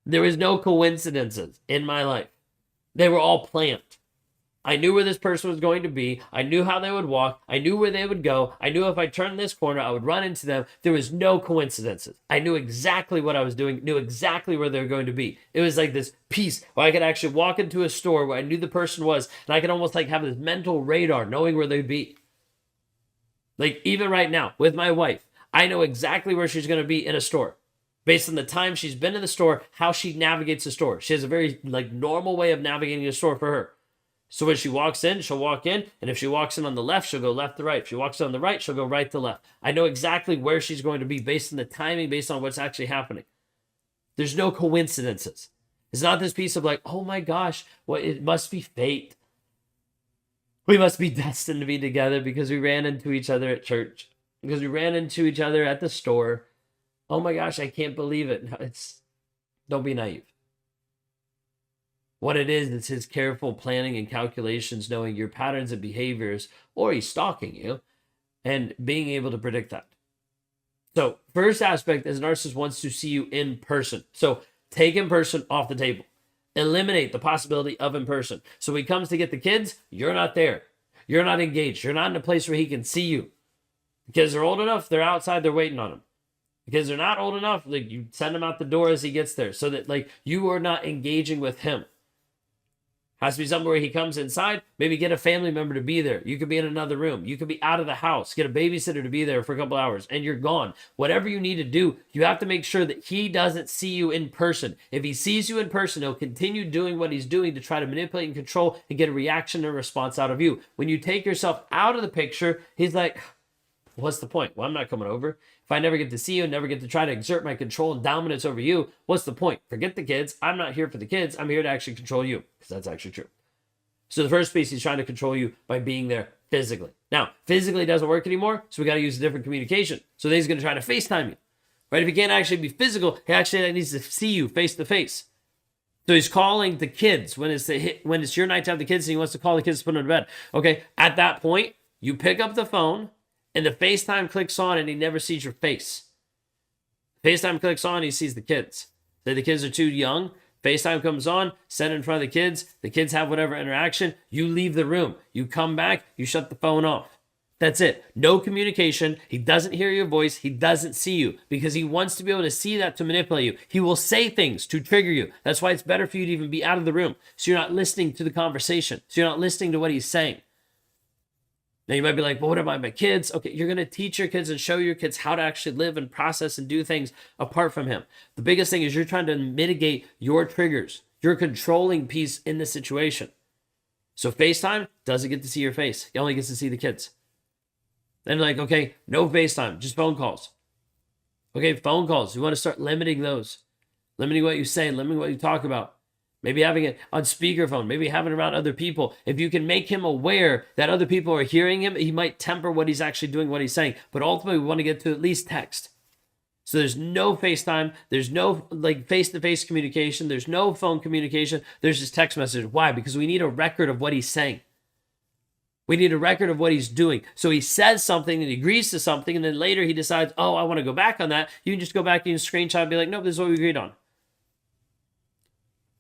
There was no coincidences in my life. They were all planned. I knew where this person was going to be. I knew how they would walk. I knew where they would go. I knew if I turned this corner, I would run into them. There was no coincidences. I knew exactly what I was doing, knew exactly where they were going to be. It was like this piece where I could actually walk into a store where I knew the person was, and I could almost like have this mental radar knowing where they'd be. Like even right now with my wife, I know exactly where she's going to be in a store. Based on the time she's been in the store, how she navigates the store. She has a very like normal way of navigating the store for her. So when she walks in, she'll walk in. And if she walks in on the left, she'll go left to right. If she walks in on the right, she'll go right to left. I know exactly where she's going to be based on the timing, based on what's actually happening. There's no coincidences. It's not this piece of like, oh my gosh, well, it must be fate. We must be destined to be together because we ran into each other at church. Because we ran into each other at the store. Oh my gosh, I can't believe it. No, don't be naive. What it is, it's his careful planning and calculations, knowing your patterns and behaviors, or he's stalking you, and being able to predict that. So, first aspect is narcissist wants to see you in person. So, take in person off the table. Eliminate the possibility of in person. So, when he comes to get the kids, you're not there. You're not engaged. You're not in a place where he can see you. Because they're old enough, they're outside, they're waiting on him. Because they're not old enough, like you send him out the door as he gets there, so that like you are not engaging with him. Has to be somewhere where he comes inside. Maybe get a family member to be there. You could be in another room. You could be out of the house. Get a babysitter to be there for a couple hours, and you're gone. Whatever you need to do, you have to make sure that he doesn't see you in person. If he sees you in person, he'll continue doing what he's doing to try to manipulate and control and get a reaction and response out of you. When you take yourself out of the picture, he's like, what's the point? Well, I'm not coming over. If I never get to see you, never get to try to exert my control and dominance over you, what's the point? Forget the kids. I'm not here for the kids. I'm here to actually control you, because that's actually true. So the first piece, he's trying to control you by being there physically. Now, physically doesn't work anymore, so we got to use a different communication. So then he's going to try to FaceTime you, right? If he can't actually be physical, he actually needs to see you face to face. So he's calling the kids when it's your night to have the kids, and he wants to call the kids to put them to bed. Okay, at that point, you pick up the phone, and the FaceTime clicks on, and he never sees your face. FaceTime clicks on, he sees the kids. Say the kids are too young. FaceTime comes on, set it in front of the kids have whatever interaction, you leave the room, you come back, you shut the phone off. That's it. No communication. He doesn't hear your voice. He doesn't see you because he wants to be able to see that to manipulate you. He will say things to trigger you. That's why it's better for you to even be out of the room, so you're not listening to the conversation, so you're not listening to what he's saying. Now you might be like, well, what about my kids? Okay, you're going to teach your kids and show your kids how to actually live and process and do things apart from him. The biggest thing is you're trying to mitigate your triggers, your controlling piece in the situation. So FaceTime doesn't get to see your face. He only gets to see the kids. Then like, okay, no FaceTime, just phone calls. Okay, phone calls. You want to start limiting those. Limiting what you say, limiting what you talk about. Maybe having it on speakerphone, maybe having it around other people. If you can make him aware that other people are hearing him, he might temper what he's actually doing, what he's saying. But ultimately, we want to get to at least text. So there's no FaceTime. There's no like face-to-face communication. There's no phone communication. There's just text message. Why? Because we need a record of what he's saying. We need a record of what he's doing. So he says something and he agrees to something, and then later he decides, oh, I want to go back on that. You can just go back and screenshot and be like, nope, this is what we agreed on.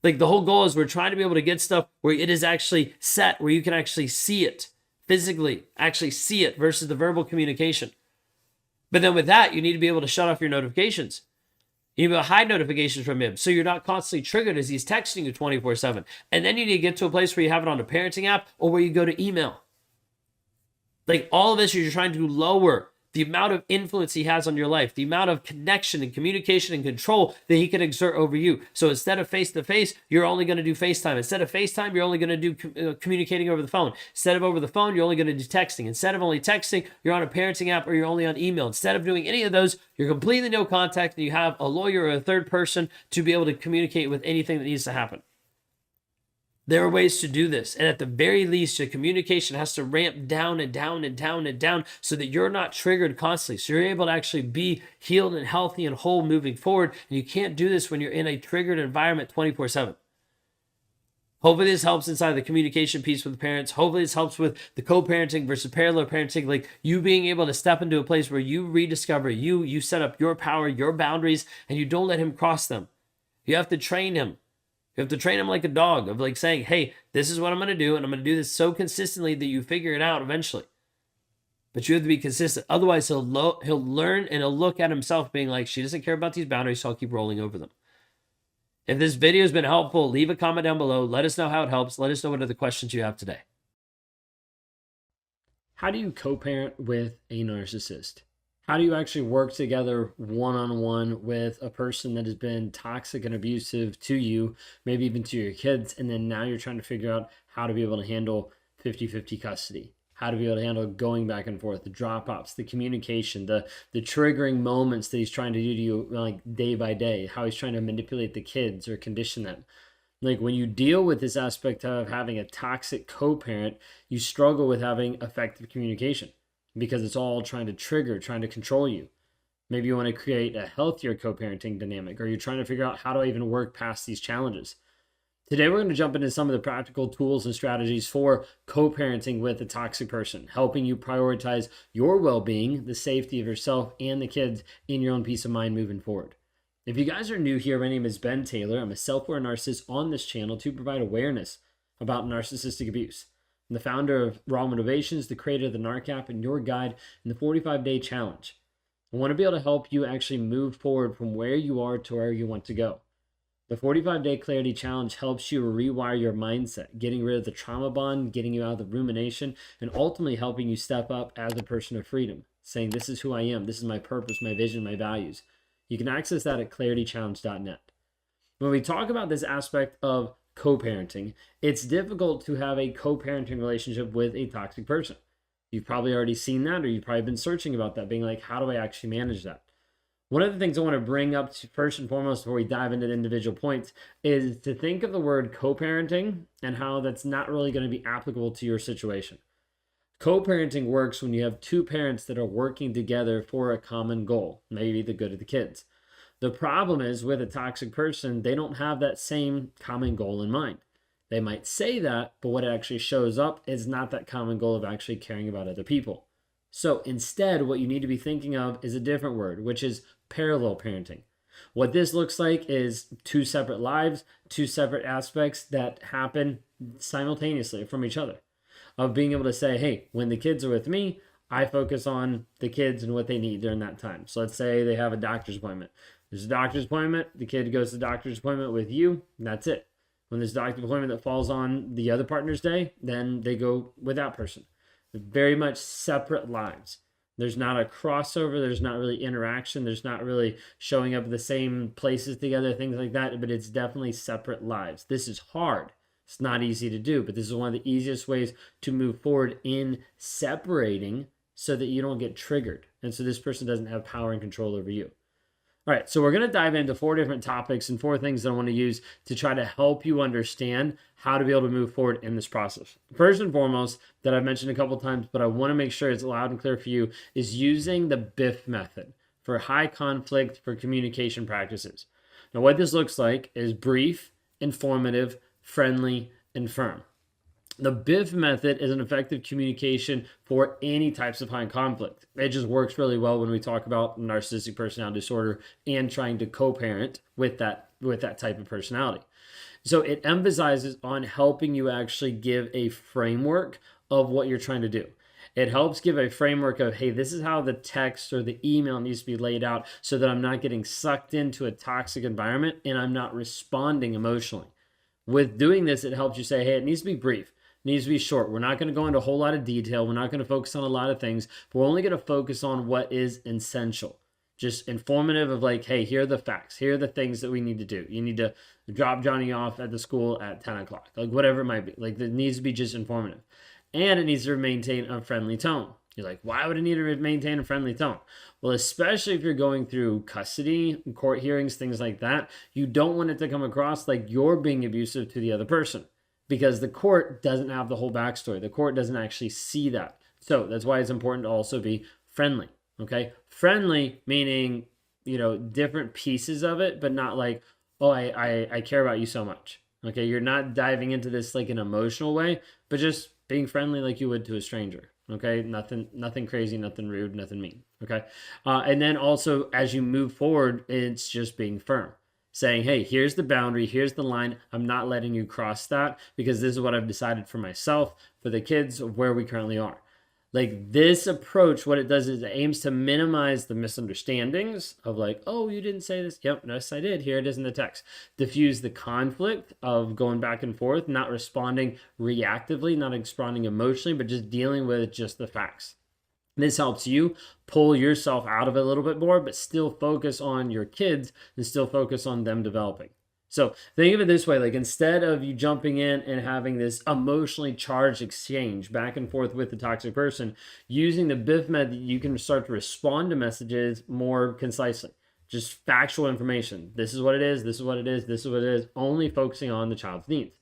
Like the whole goal is we're trying to be able to get stuff where it is actually set, where you can actually see it physically, actually see it versus the verbal communication. But then with that, you need to be able to shut off your notifications. You need to be able to hide notifications from him so you're not constantly triggered as he's texting you 24/7. And then you need to get to a place where you have it on a parenting app or where you go to email. Like all of this, you're trying to lower the amount of influence he has on your life, the amount of connection and communication and control that he can exert over you. So instead of face-to-face, you're only going to do FaceTime. Instead of FaceTime, you're only going to do communicating over the phone. Instead of over the phone, you're only going to do texting. Instead of only texting, you're on a parenting app or you're only on email. Instead of doing any of those, you're completely no contact and you have a lawyer or a third person to be able to communicate with anything that needs to happen. There are ways to do this. And at the very least, your communication has to ramp down and down and down and down so that you're not triggered constantly. So you're able to actually be healed and healthy and whole moving forward. And you can't do this when you're in a triggered environment 24/7. Hopefully this helps inside the communication piece with the parents. Hopefully this helps with the co-parenting versus parallel parenting, like you being able to step into a place where you rediscover you set up your power, your boundaries, and you don't let him cross them. You have to train him. You have to train him like a dog of like saying, hey, this is what I'm going to do. And I'm going to do this so consistently that you figure it out eventually. But you have to be consistent. Otherwise, he'll learn and he'll look at himself being like, she doesn't care about these boundaries, so I'll keep rolling over them. If this video has been helpful, leave a comment down below. Let us know how it helps. Let us know what other questions you have today. How do you co-parent with a narcissist? How do you actually work together one-on-one with a person that has been toxic and abusive to you, maybe even to your kids, and then now you're trying to figure out how to be able to handle 50-50 custody, how to be able to handle going back and forth, the drop-offs, the communication, the triggering moments that he's trying to do to you like day by day, how he's trying to manipulate the kids or condition them. Like when you deal with this aspect of having a toxic co-parent, you struggle with having effective communication, because it's all trying to trigger, trying to control you. Maybe you want to create a healthier co-parenting dynamic, or you're trying to figure out how do I even work past these challenges. Today, we're going to jump into some of the practical tools and strategies for co-parenting with a toxic person, helping you prioritize your well-being, the safety of yourself and the kids, and your own peace of mind moving forward. If you guys are new here, my name is Ben Taylor. I'm a self-aware narcissist on this channel to provide awareness about narcissistic abuse. I'm the founder of Raw Motivations, the creator of the NARC app, and your guide in the 45-day challenge. I want to be able to help you actually move forward from where you are to where you want to go. The 45-day clarity challenge helps you rewire your mindset, getting rid of the trauma bond, getting you out of the rumination, and ultimately helping you step up as a person of freedom, saying this is who I am, this is my purpose, my vision, my values. You can access that at claritychallenge.net. When we talk about this aspect of co-parenting, it's difficult to have a co-parenting relationship with a toxic person. You've probably already seen that, or you've probably been searching about that, being like, how do I actually manage that? One of the things I want to bring up first and foremost before we dive into the individual points is to think of the word co-parenting and how that's not really going to be applicable to your situation. Co-parenting works when you have two parents that are working together for a common goal, maybe the good of the kids. The problem is with a toxic person, they don't have that same common goal in mind. They might say that, but what actually shows up is not that common goal of actually caring about other people. So instead, what you need to be thinking of is a different word, which is parallel parenting. What this looks like is two separate lives, two separate aspects that happen simultaneously from each other. Of being able to say, hey, when the kids are with me, I focus on the kids and what they need during that time. So let's say they have a doctor's appointment. There's a doctor's appointment. The kid goes to the doctor's appointment with you, and that's it. When there's a doctor's appointment that falls on the other partner's day, then they go with that person. Very much separate lives. There's not a crossover. There's not really interaction. There's not really showing up at the same places together, things like that, but it's definitely separate lives. This is hard. It's not easy to do, but this is one of the easiest ways to move forward in separating so that you don't get triggered. And so this person doesn't have power and control over you. All right, so we're going to dive into 4 different topics and 4 things that I want to use to try to help you understand how to be able to move forward in this process. First and foremost, that I've mentioned a couple of times, but I want to make sure it's loud and clear for you, is using the B.I.F.F method for high conflict for communication practices. Now, what this looks like is brief, informative, friendly, and firm. The B.I.F.F method is an effective communication for any types of high conflict. It just works really well when we talk about narcissistic personality disorder and trying to co-parent with that type of personality. So it emphasizes on helping you actually give a framework of what you're trying to do. It helps give a framework of, hey, this is how the text or the email needs to be laid out so that I'm not getting sucked into a toxic environment and I'm not responding emotionally. With doing this, it helps you say, hey, it needs to be brief. It needs to be short. We're not going to go into a whole lot of detail. We're not going to focus on a lot of things. But we're only going to focus on what is essential. Just informative of like, hey, here are the facts. Here are the things that we need to do. You need to drop Johnny off at the school at 10 o'clock. Like whatever it might be. Like it needs to be just informative. And it needs to maintain a friendly tone. You're like, why would it need to maintain a friendly tone? Well, especially if you're going through custody, court hearings, things like that, you don't want it to come across like you're being abusive to the other person because the court doesn't have the whole backstory. The court doesn't actually see that. So that's why it's important to also be friendly, okay? Friendly meaning, different pieces of it, but not like, oh, I care about you so much, okay? You're not diving into this like an emotional way, but just being friendly like you would to a stranger. Okay, nothing crazy, nothing rude, nothing mean. Okay, and then also as you move forward, it's just being firm, saying, hey, here's the boundary, here's the line. I'm not letting you cross that because this is what I've decided for myself, for the kids, of where we currently are. Like this approach, what it does is it aims to minimize the misunderstandings of like, oh, you didn't say this. Yep, yes, I did. Here it is in the text. Diffuse the conflict of going back and forth, not responding reactively, not responding emotionally, but just dealing with just the facts. This helps you pull yourself out of it a little bit more, but still focus on your kids and still focus on them developing. So think of it this way, like instead of you jumping in and having this emotionally charged exchange back and forth with the toxic person, using the B.I.F.F method, you can start to respond to messages more concisely. Just factual information. This is what it is, this is what it is, this is what it is, only focusing on the child's needs.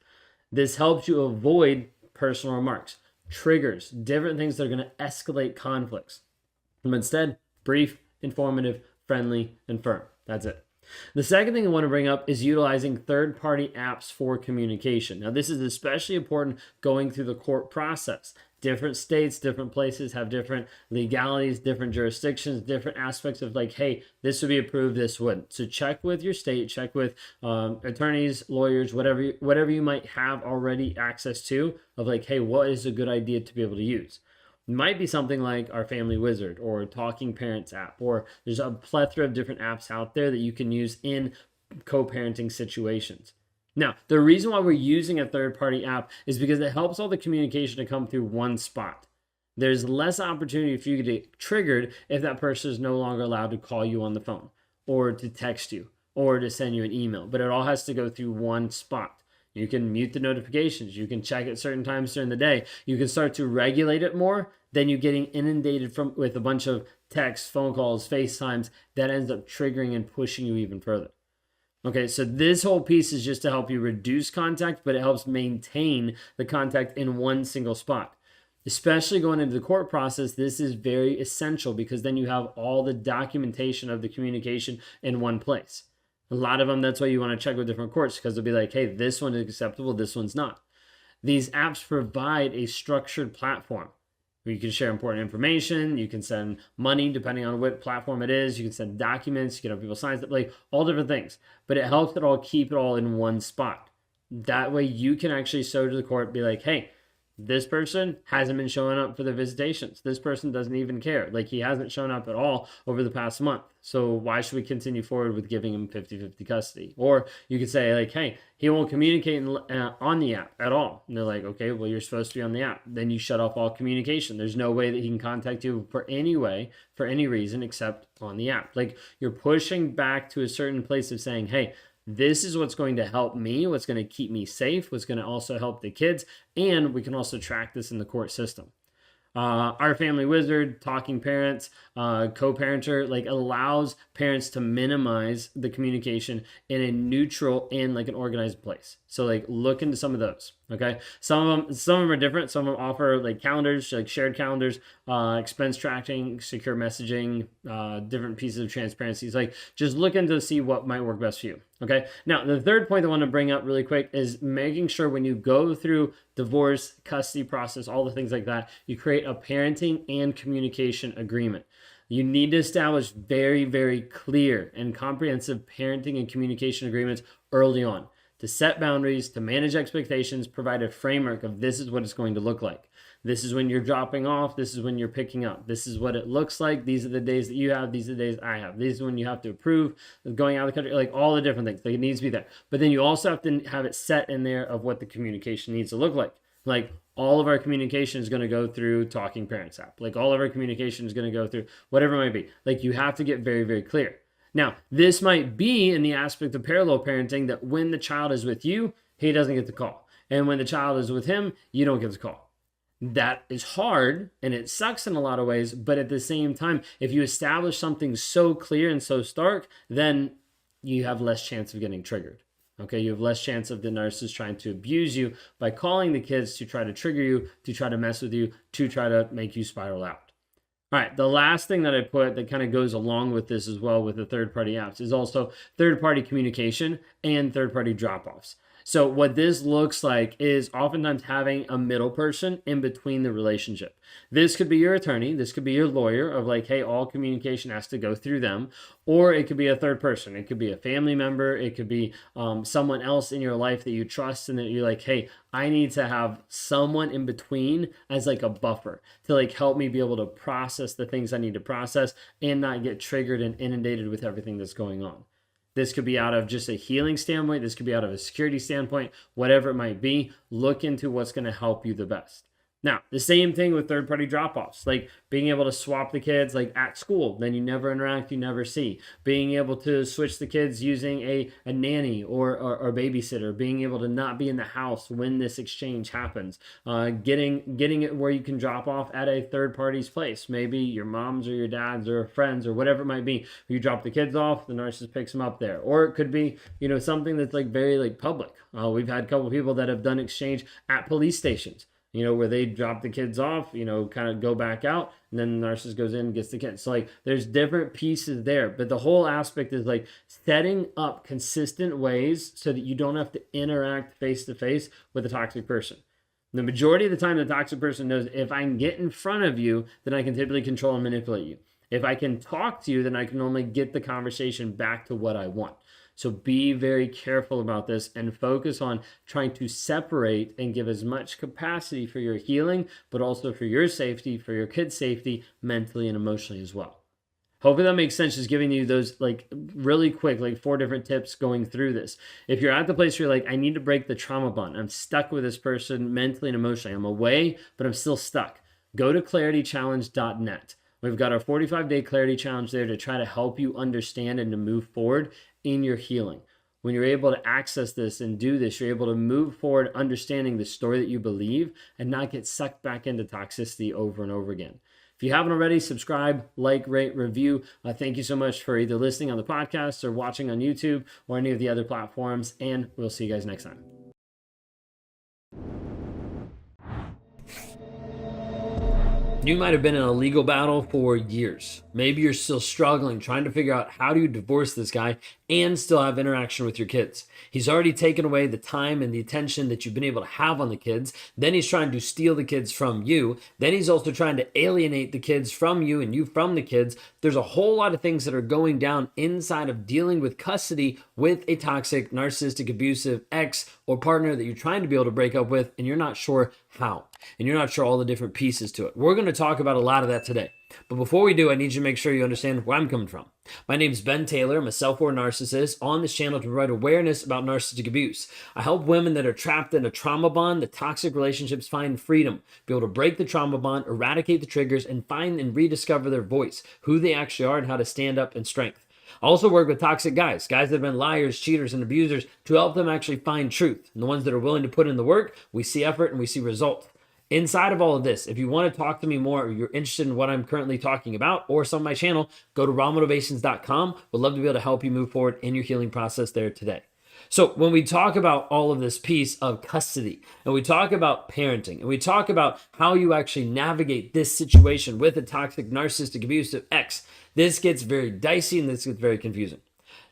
This helps you avoid personal remarks, triggers, different things that are going to escalate conflicts. But instead, brief, informative, friendly, and firm. That's it. The second thing I want to bring up is utilizing third-party apps for communication. Now, this is especially important going through the court process. Different states, different places have different legalities, different jurisdictions, different aspects of like, hey, this would be approved, this wouldn't. So check with your state, check with attorneys, lawyers, whatever you might have already access to of like, hey, what is a good idea to be able to use? It might be something like our Family Wizard or Talking Parents app, or there's a plethora of different apps out there that you can use in co-parenting situations. Now, the reason why we're using a third-party app is because it helps all the communication to come through one spot. There's less opportunity for you to get triggered if that person is no longer allowed to call you on the phone or to text you or to send you an email, but it all has to go through one spot. You can mute the notifications. You can check at certain times during the day. You can start to regulate it more then you're getting inundated with a bunch of texts, phone calls, FaceTimes that ends up triggering and pushing you even further. Okay, so this whole piece is just to help you reduce contact, but it helps maintain the contact in one single spot. Especially going into the court process, this is very essential because then you have all the documentation of the communication in one place. A lot of them, that's why you want to check with different courts, because they'll be like, hey, this one is acceptable, this one's not. These apps provide a structured platform where you can share important information, you can send money depending on what platform it is, you can send documents, you can have people sign stuff, like all different things. But it helps it all keep it all in one spot. That way you can actually show to the court, be like, hey, this person hasn't been showing up for the visitations. This person doesn't even care. Like, he hasn't shown up at all over the past month. So why should we continue forward with giving him 50-50 custody? Or you could say like, hey, he won't communicate on the app at all. And they're like, okay, well, you're supposed to be on the app. Then you shut off all communication. There's no way that he can contact you for any reason except on the app. Like, you're pushing back to a certain place of saying, hey, this is what's going to help me, what's going to keep me safe, what's going to also help the kids, and we can also track this in the court system. Our Family Wizard, Talking Parents, Co-Parenter, like, allows parents to minimize the communication in a neutral and like an organized place. So like, look into some of those. Okay, some of them are different. Some of them offer like calendars, like shared calendars, expense tracking, secure messaging, different pieces of transparency. It's like, just look into see what might work best for you. Okay, now the third point I want to bring up really quick is making sure when you go through divorce, custody process, all the things like that, you create a parenting and communication agreement. You need to establish very, very clear and comprehensive parenting and communication agreements early on to set boundaries, to manage expectations, provide a framework of this is what it's going to look like. This is when you're dropping off. This is when you're picking up. This is what it looks like. These are the days that you have. These are the days I have. These are when you have to approve going out of the country, like all the different things. Like, it needs to be there. But then you also have to have it set in there of what the communication needs to look like. Like, all of our communication is going to go through Talking Parents app. Like, all of our communication is going to go through whatever it might be. Like, you have to get very, very clear. Now, this might be in the aspect of parallel parenting that when the child is with you, he doesn't get the call. And when the child is with him, you don't get the call. That is hard and it sucks in a lot of ways, but at the same time, if you establish something so clear and so stark, then you have less chance of getting triggered. Okay, you have less chance of the narcissist trying to abuse you by calling the kids to try to trigger you, to try to mess with you, to try to make you spiral out. All right, the last thing that I put that kind of goes along with this as well with the third-party apps is also third-party communication and third-party drop-offs. So what this looks like is oftentimes having a middle person in between the relationship. This could be your attorney. This could be your lawyer of like, hey, all communication has to go through them. Or it could be a third person. It could be a family member. It could be someone else in your life that you trust and that you're like, hey, I need to have someone in between as like a buffer to like help me be able to process the things I need to process and not get triggered and inundated with everything that's going on. This could be out of just a healing standpoint. This could be out of a security standpoint, whatever it might be. Look into what's going to help you the best. Now, the same thing with third-party drop-offs, like being able to swap the kids like at school, then you never interact, you never see. Being able to switch the kids using a nanny or babysitter, being able to not be in the house when this exchange happens. Getting it where you can drop off at a third party's place, maybe your mom's or your dad's or friends or whatever it might be. You drop the kids off, the narcissist picks them up there. Or it could be, something that's like very like public. We've had a couple of people that have done exchange at police stations. Where they drop the kids off, kind of go back out, and then the narcissist goes in and gets the kids. So like, there's different pieces there, but the whole aspect is like setting up consistent ways so that you don't have to interact face to face with a toxic person. The majority of the time, the toxic person knows if I can get in front of you, then I can typically control and manipulate you. If I can talk to you, then I can normally get the conversation back to what I want. So be very careful about this and focus on trying to separate and give as much capacity for your healing, but also for your safety, for your kids' safety, mentally and emotionally as well. Hopefully that makes sense, just giving you those like really quick, like 4 different tips going through this. If you're at the place where you're like, I need to break the trauma bond. I'm stuck with this person mentally and emotionally. I'm away, but I'm still stuck. Go to claritychallenge.net. We've got our 45-day clarity challenge there to try to help you understand and to move forward in your healing. When you're able to access this and do this, you're able to move forward understanding the story that you believe and not get sucked back into toxicity over and over again. If you haven't already, subscribe, like, rate, review. Thank you so much for either listening on the podcast or watching on YouTube or any of the other platforms, and we'll see you guys next time. You might have been in a legal battle for years. Maybe you're still struggling, trying to figure out how do you divorce this guy and still have interaction with your kids. He's already taken away the time and the attention that you've been able to have on the kids. Then he's trying to steal the kids from you. Then he's also trying to alienate the kids from you and you from the kids. There's a whole lot of things that are going down inside of dealing with custody with a toxic, narcissistic, abusive ex or partner that you're trying to be able to break up with, and you're not sure how. And you're not sure all the different pieces to it. We're going to talk about a lot of that today. But before we do, I need you to make sure you understand where I'm coming from. My name is Ben Taylor. I'm a self-aware narcissist on this channel to provide awareness about narcissistic abuse. I help women that are trapped in a trauma bond, the toxic relationships, find freedom, be able to break the trauma bond, eradicate the triggers, and find and rediscover their voice, who they actually are, and how to stand up in strength. I also work with toxic guys that have been liars, cheaters, and abusers to help them actually find truth. And the ones that are willing to put in the work, we see effort and we see results. Inside of all of this, if you want to talk to me more, or you're interested in what I'm currently talking about or some of my channel, go to rawmotivations.com. We'd love to be able to help you move forward in your healing process there today. So when we talk about all of this piece of custody, and we talk about parenting, and we talk about how you actually navigate this situation with a toxic, narcissistic, abusive ex, this gets very dicey and this gets very confusing.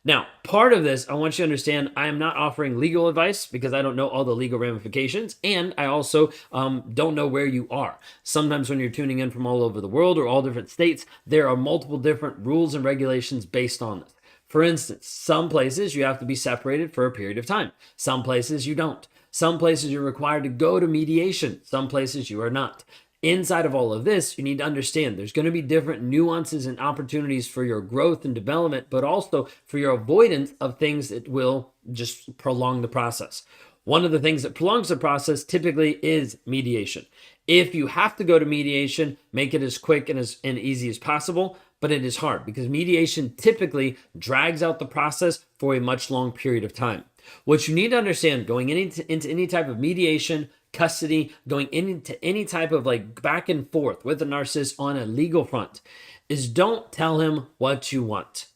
Now, part of this, I want you to understand, I am not offering legal advice because I don't know all the legal ramifications, and I also don't know where you are. Sometimes when you're tuning in from all over the world or all different states, there are multiple different rules and regulations based on this. For instance, some places you have to be separated for a period of time. Some places you don't. Some places you're required to go to mediation. Some places you are not. Inside of all of this, you need to understand there's going to be different nuances and opportunities for your growth and development, but also for your avoidance of things that will just prolong the process. One of the things that prolongs the process typically is mediation. If you have to go to mediation, make it as quick and as easy as possible, but it is hard because mediation typically drags out the process for a much long period of time. What you need to understand going into any type of mediation, custody, going into any type of like back and forth with a narcissist on a legal front is don't tell him what you want.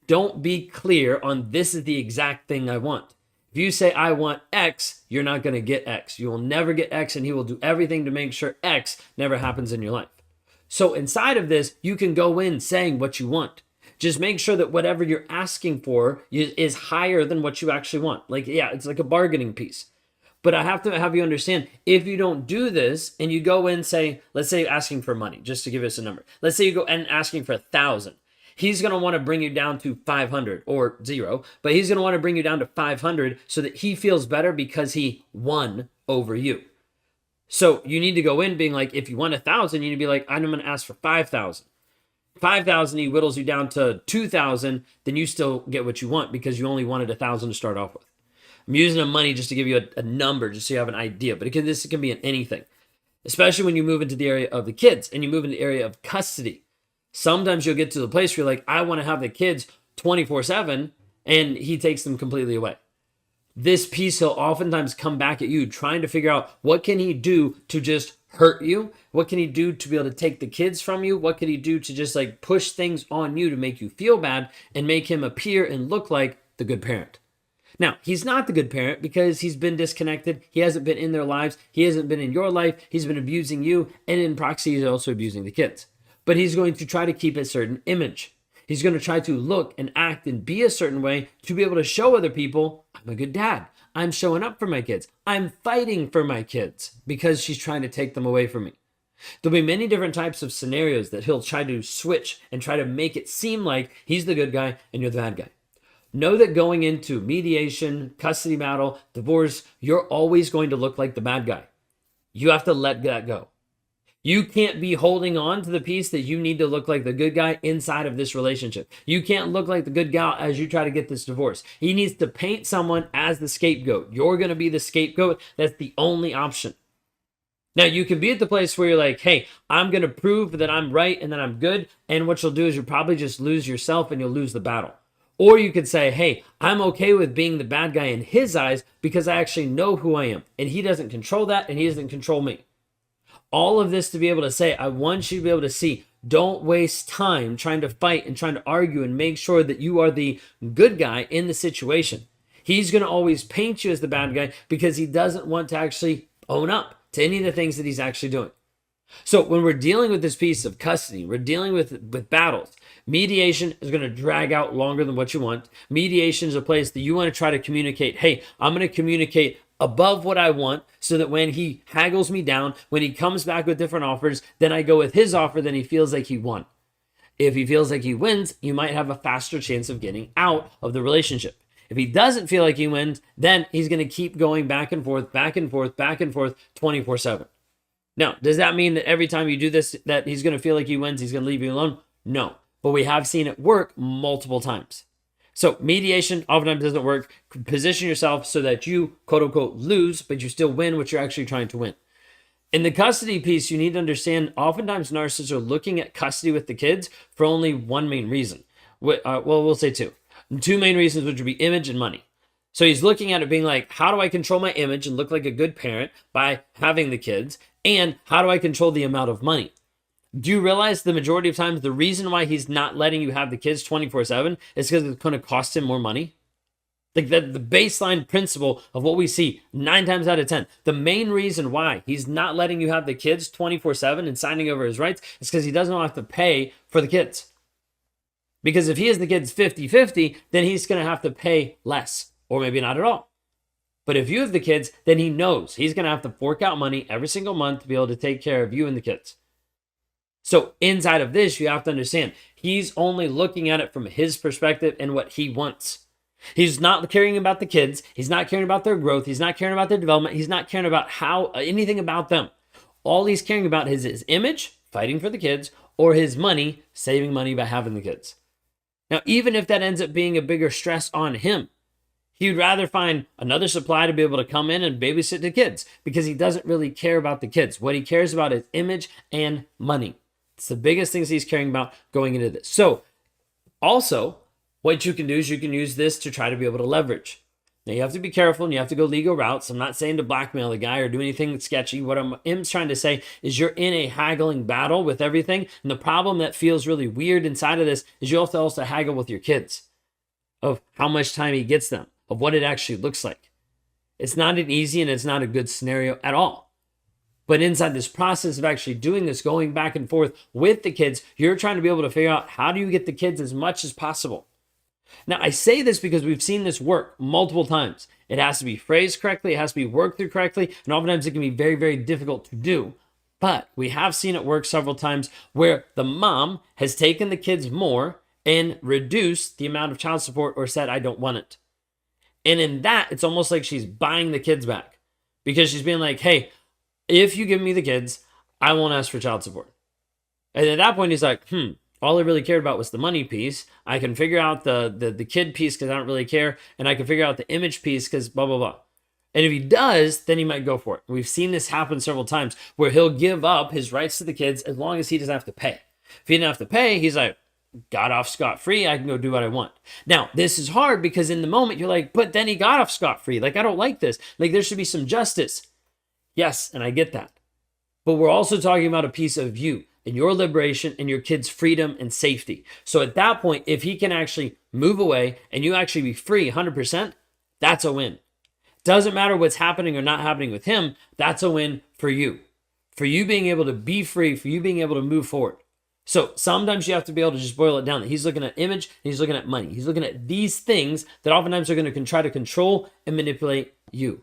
Don't be clear on this is the exact thing I want. If you say I want X, you're not going to get X. You will never get X, and he will do everything to make sure X never happens in your life. So inside of this, you can go in saying what you want. Just make sure that whatever you're asking for is higher than what you actually want. Like, yeah, it's like a bargaining piece. But I have to have you understand, if you don't do this and you go in, say, let's say asking for money, just to give us a number. Let's say you go and asking for 1,000. He's going to want to bring you down to 500 or 0, but he's going to want to bring you down to 500 so that he feels better because he won over you. So you need to go in being like, if you want 1,000, you need to be like, I'm going to ask for 5,000. 5,000, he whittles you down to 2,000, then you still get what you want because you only wanted 1,000 to start off with. I'm using the money just to give you a number, just so you have an idea, but this can be in anything, especially when you move into the area of the kids and you move into the area of custody. Sometimes you'll get to the place where you're like, I want to have the kids 24/7, and he takes them completely away. This piece, he'll oftentimes come back at you trying to figure out what can he do to just hurt you? What can he do to be able to take the kids from you? What can he do to just like push things on you to make you feel bad and make him appear and look like the good parent? Now, he's not the good parent because he's been disconnected. He hasn't been in their lives. He hasn't been in your life. He's been abusing you. And in proxy, he's also abusing the kids. But he's going to try to keep a certain image. He's going to try to look and act and be a certain way to be able to show other people, I'm a good dad. I'm showing up for my kids. I'm fighting for my kids because she's trying to take them away from me. There'll be many different types of scenarios that he'll try to switch and try to make it seem like he's the good guy and you're the bad guy. Know that going into mediation, custody battle, divorce, you're always going to look like the bad guy. You have to let that go. You can't be holding on to the piece that you need to look like the good guy inside of this relationship. You can't look like the good gal as you try to get this divorce. He needs to paint someone as the scapegoat. You're going to be the scapegoat. That's the only option. Now, you can be at the place where you're like, hey, I'm going to prove that I'm right and that I'm good. And what you'll do is you'll probably just lose yourself and you'll lose the battle. Or you could say, hey, I'm okay with being the bad guy in his eyes because I actually know who I am and he doesn't control that and he doesn't control me. All of this to be able to say, I want you to be able to see, don't waste time trying to fight and trying to argue and make sure that you are the good guy in the situation. He's going to always paint you as the bad guy because he doesn't want to actually own up to any of the things that he's actually doing. So when we're dealing with this piece of custody, we're dealing with battles. Mediation is going to drag out longer than what you want. Mediation is a place that you want to try to communicate, hey, I'm going to communicate above what I want so that when he haggles me down, when he comes back with different offers, then I go with his offer, then he feels like he won. If he feels like he wins, you might have a faster chance of getting out of the relationship. If he doesn't feel like he wins, then he's going to keep going back and forth, back and forth, back and forth, 24/7. Now, does that mean that every time you do this, that he's going to feel like he wins, he's going to leave you alone? No, but we have seen it work multiple times. So mediation oftentimes doesn't work. Position yourself so that you, quote unquote, lose, but you still win what you're actually trying to win. In the custody piece, you need to understand, oftentimes narcissists are looking at custody with the kids for only one main reason. Well, we'll say two. Two main reasons, which would be image and money. So he's looking at it being like, how do I control my image and look like a good parent by having the kids? And how do I control the amount of money? Do you realize the majority of times the reason why he's not letting you have the kids 24/7 is because it's going to cost him more money? Like the baseline principle of what we see 9 times out of 10. The main reason why he's not letting you have the kids 24/7 and signing over his rights is because he doesn't have to pay for the kids. Because if he has the kids 50-50, then he's going to have to pay less, or maybe not at all. But if you have the kids, then he knows he's going to have to fork out money every single month to be able to take care of you and the kids. So inside of this, you have to understand, he's only looking at it from his perspective and what he wants. He's not caring about the kids. He's not caring about their growth. He's not caring about their development. He's not caring about anything about them. All he's caring about is his image, fighting for the kids, or his money, saving money by having the kids. Now, even if that ends up being a bigger stress on him, he would rather find another supply to be able to come in and babysit the kids because he doesn't really care about the kids. What he cares about is image and money. It's the biggest things he's caring about going into this. So also, what you can do is you can use this to try to be able to leverage. Now, you have to be careful and you have to go legal routes. I'm not saying to blackmail the guy or do anything sketchy. What I'm trying to say is you're in a haggling battle with everything. And the problem that feels really weird inside of this is you have to also haggle with your kids of how much time he gets them, of what it actually looks like. It's not an easy and it's not a good scenario at all. But inside this process of actually doing this, going back and forth with the kids, you're trying to be able to figure out how do you get the kids as much as possible. Now, I say this because we've seen this work multiple times. It has to be phrased correctly. It has to be worked through correctly. And oftentimes it can be very, very difficult to do. But we have seen it work several times where the mom has taken the kids more and reduced the amount of child support or said, I don't want it. And in that, it's almost like she's buying the kids back because she's being like, hey, if you give me the kids, I won't ask for child support. And at that point, he's like, all I really cared about was the money piece. I can figure out the kid piece because I don't really care. And I can figure out the image piece because blah, blah, blah. And if he does, then he might go for it. We've seen this happen several times where he'll give up his rights to the kids as long as he doesn't have to pay. If he didn't have to pay, he's like, got off scot-free, I can go do what I want. Now, this is hard because in the moment you're like, but then he got off scot-free. Like, I don't like this. Like, there should be some justice. Yes, and I get that. But we're also talking about a piece of you and your liberation and your kids' freedom and safety. So at that point, if he can actually move away and you actually be free 100%, that's a win. Doesn't matter what's happening or not happening with him, that's a win for you. For you being able to be free, for you being able to move forward. So sometimes you have to be able to just boil it down. He's looking at image, and he's looking at money. He's looking at these things that oftentimes are going to try to control and manipulate you.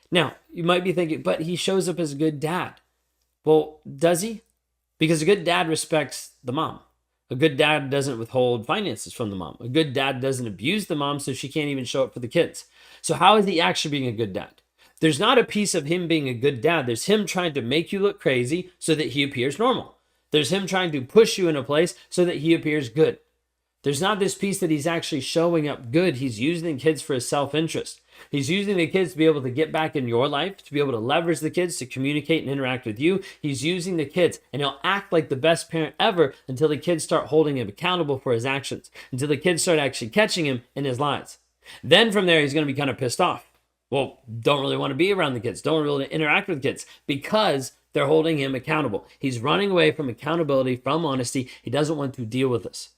Now, you might be thinking, but he shows up as a good dad. Well, does he? Because a good dad respects the mom. A good dad doesn't withhold finances from the mom. A good dad doesn't abuse the mom so she can't even show up for the kids. So how is he actually being a good dad? There's not a piece of him being a good dad. There's him trying to make you look crazy so that he appears normal. There's him trying to push you in a place so that he appears good. There's not this piece that he's actually showing up good. He's using kids for his self-interest. He's using the kids to be able to get back in your life, to be able to leverage the kids to communicate and interact with you. He's using the kids, and he'll act like the best parent ever until the kids start holding him accountable for his actions, until the kids start actually catching him in his lies. Then from there, he's going to be kind of pissed off. Well, don't really want to be around the kids, don't really interact with kids because they're holding him accountable. He's running away from accountability, from honesty. He doesn't want to deal with this.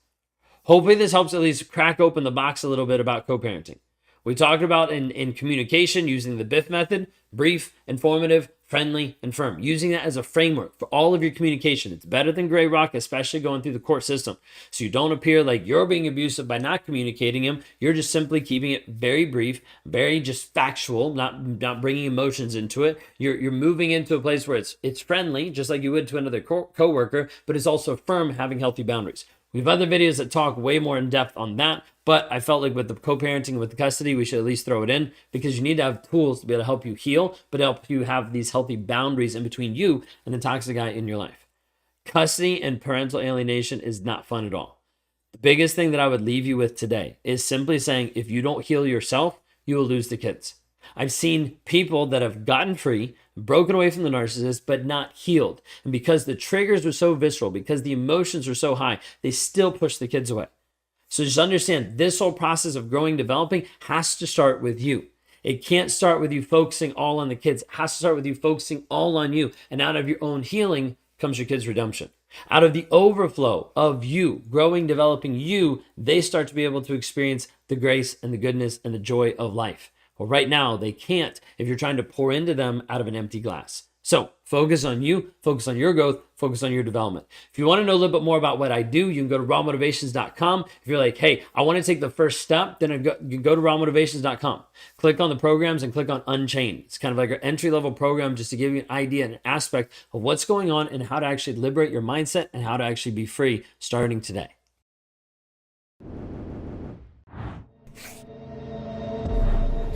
Hopefully this helps at least crack open the box a little bit about co-parenting. We talked about in communication using the B.I.F.F method: brief, informative, friendly, and firm. Using that as a framework for all of your communication. It's better than gray rock, especially going through the court system. So you don't appear like you're being abusive by not communicating him. You're just simply keeping it very brief, very just factual, not bringing emotions into it. You're moving into a place where it's friendly, just like you would to another coworker, but it's also firm, having healthy boundaries. We have other videos that talk way more in depth on that, but I felt like with the co-parenting, with the custody, we should at least throw it in, because you need to have tools to be able to help you heal, but help you have these healthy boundaries in between you and the toxic guy in your life. Custody and parental alienation is not fun at all. The biggest thing that I would leave you with today is simply saying, if you don't heal yourself, you will lose the kids. I've seen people that have gotten free, broken away from the narcissist, but not healed. And because the triggers were so visceral, because the emotions were so high, they still push the kids away. So just understand, this whole process of growing, developing has to start with you. It can't start with you focusing all on the kids. It has to start with you focusing all on you. And out of your own healing comes your kids' redemption. Out of the overflow of you growing, developing you, they start to be able to experience the grace and the goodness and the joy of life. Well, right now, they can't if you're trying to pour into them out of an empty glass. So focus on you, focus on your growth, focus on your development. If you want to know a little bit more about what I do, you can go to rawmotivations.com. If you're like, hey, I want to take the first step, then you can go to rawmotivations.com. Click on the programs and click on Unchained. It's kind of like our entry-level program just to give you an idea and an aspect of what's going on and how to actually liberate your mindset and how to actually be free starting today.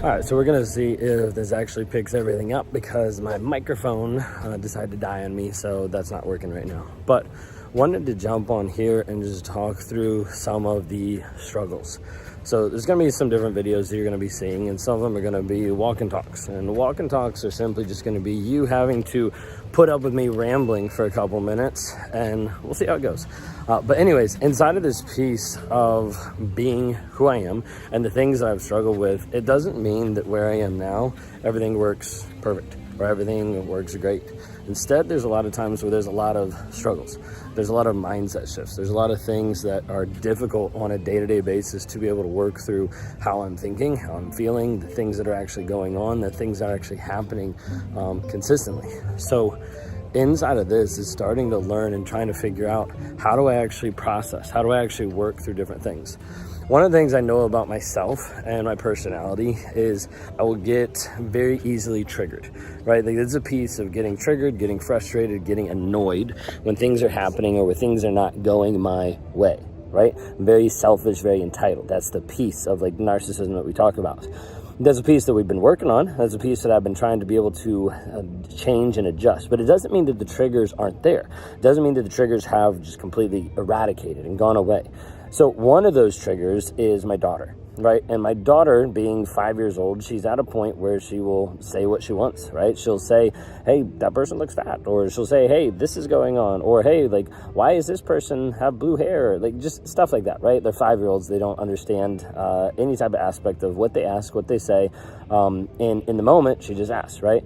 All right, so we're gonna see if this actually picks everything up, because my microphone decided to die on me, so that's not working right now. But wanted to jump on here and just talk through some of the struggles. So there's gonna be some different videos that you're gonna be seeing, and some of them are gonna be walk and talks. And walk and talks are simply just gonna be you having to put up with me rambling for a couple minutes, and we'll see how it goes. But anyways, inside of this piece of being who I am and the things that I've struggled with, it doesn't mean that where I am now, everything works perfect or everything works great. Instead, there's a lot of times where there's a lot of struggles. There's a lot of mindset shifts. There's a lot of things that are difficult on a day-to-day basis to be able to work through how I'm thinking, how I'm feeling, the things that are actually going on, the things that are actually happening consistently. So inside of this is starting to learn and trying to figure out, how do I actually process? How do I actually work through different things? One of the things I know about myself and my personality is I will get very easily triggered, right? Like, there's a piece of getting triggered, getting frustrated, getting annoyed when things are happening or when things are not going my way, right? Very selfish, very entitled. That's the piece of like narcissism that we talk about. That's a piece that we've been working on. That's a piece that I've been trying to be able to change and adjust. But it doesn't mean that the triggers aren't there. It doesn't mean that the triggers have just completely eradicated and gone away. So one of those triggers is my daughter, right? And my daughter, being 5 years old, she's at a point where she will say what she wants, right? She'll say, hey, that person looks fat. Or she'll say, hey, this is going on. Or, hey, like, why does this person have blue hair? Like, just stuff like that, right? They're 5-year-olds. They don't understand any type of aspect of what they ask, what they say. And in the moment, she just asks, right?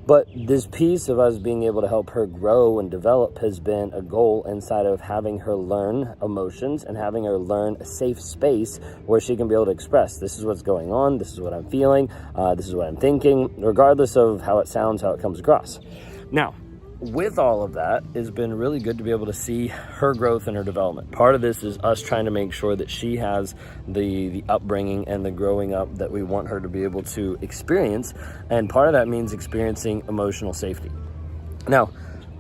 But this piece of us being able to help her grow and develop has been a goal inside of having her learn emotions and having her learn a safe space where she can be able to express, this is what's going on, this is what I'm feeling, this is what I'm thinking, regardless of how it sounds, how it comes across. Now, with all of that, it's been really good to be able to see her growth and her development. Part of this is us trying to make sure that she has the upbringing and the growing up that we want her to be able to experience. And part of that means experiencing emotional safety. Now,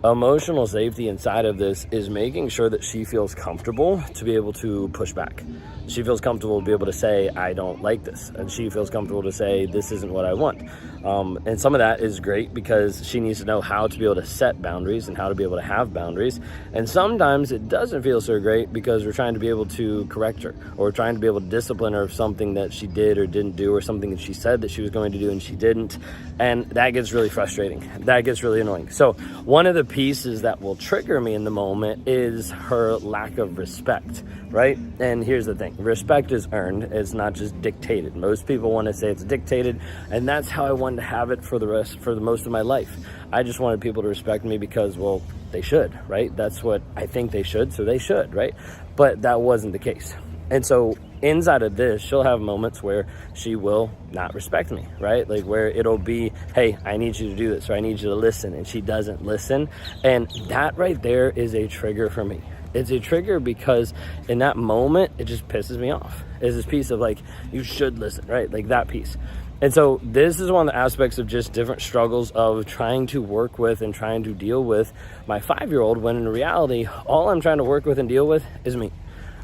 emotional safety inside of this is making sure that she feels comfortable to be able to push back. She feels comfortable to be able to say, I don't like this. And she feels comfortable to say, this isn't what I want. And some of that is great because she needs to know how to be able to set boundaries and how to be able to have boundaries. And sometimes it doesn't feel so great because we're trying to be able to correct her, or we're trying to be able to discipline her of something that she did or didn't do, or something that she said that she was going to do and she didn't. And that gets really frustrating. That gets really annoying. So one of the pieces that will trigger me in the moment is her lack of respect, right? And here's the thing. Respect is earned. It's not just dictated. Most people want to say it's dictated, and that's how I wanted to have it for the most of my life. I just wanted people to respect me because, well, they should, right? That's what I think they should, so they should, right? But that wasn't the case. And so inside of this, she'll have moments where she will not respect me, right? Like where it'll be, hey, I need you to do this, or I need you to listen, and she doesn't listen. And that right there is a trigger for me. It's a trigger because in that moment, it just pisses me off. It's this piece of like, you should listen, right? Like that piece. And so this is one of the aspects of just different struggles of trying to work with and trying to deal with my 5-year-old, when in reality, all I'm trying to work with and deal with is me,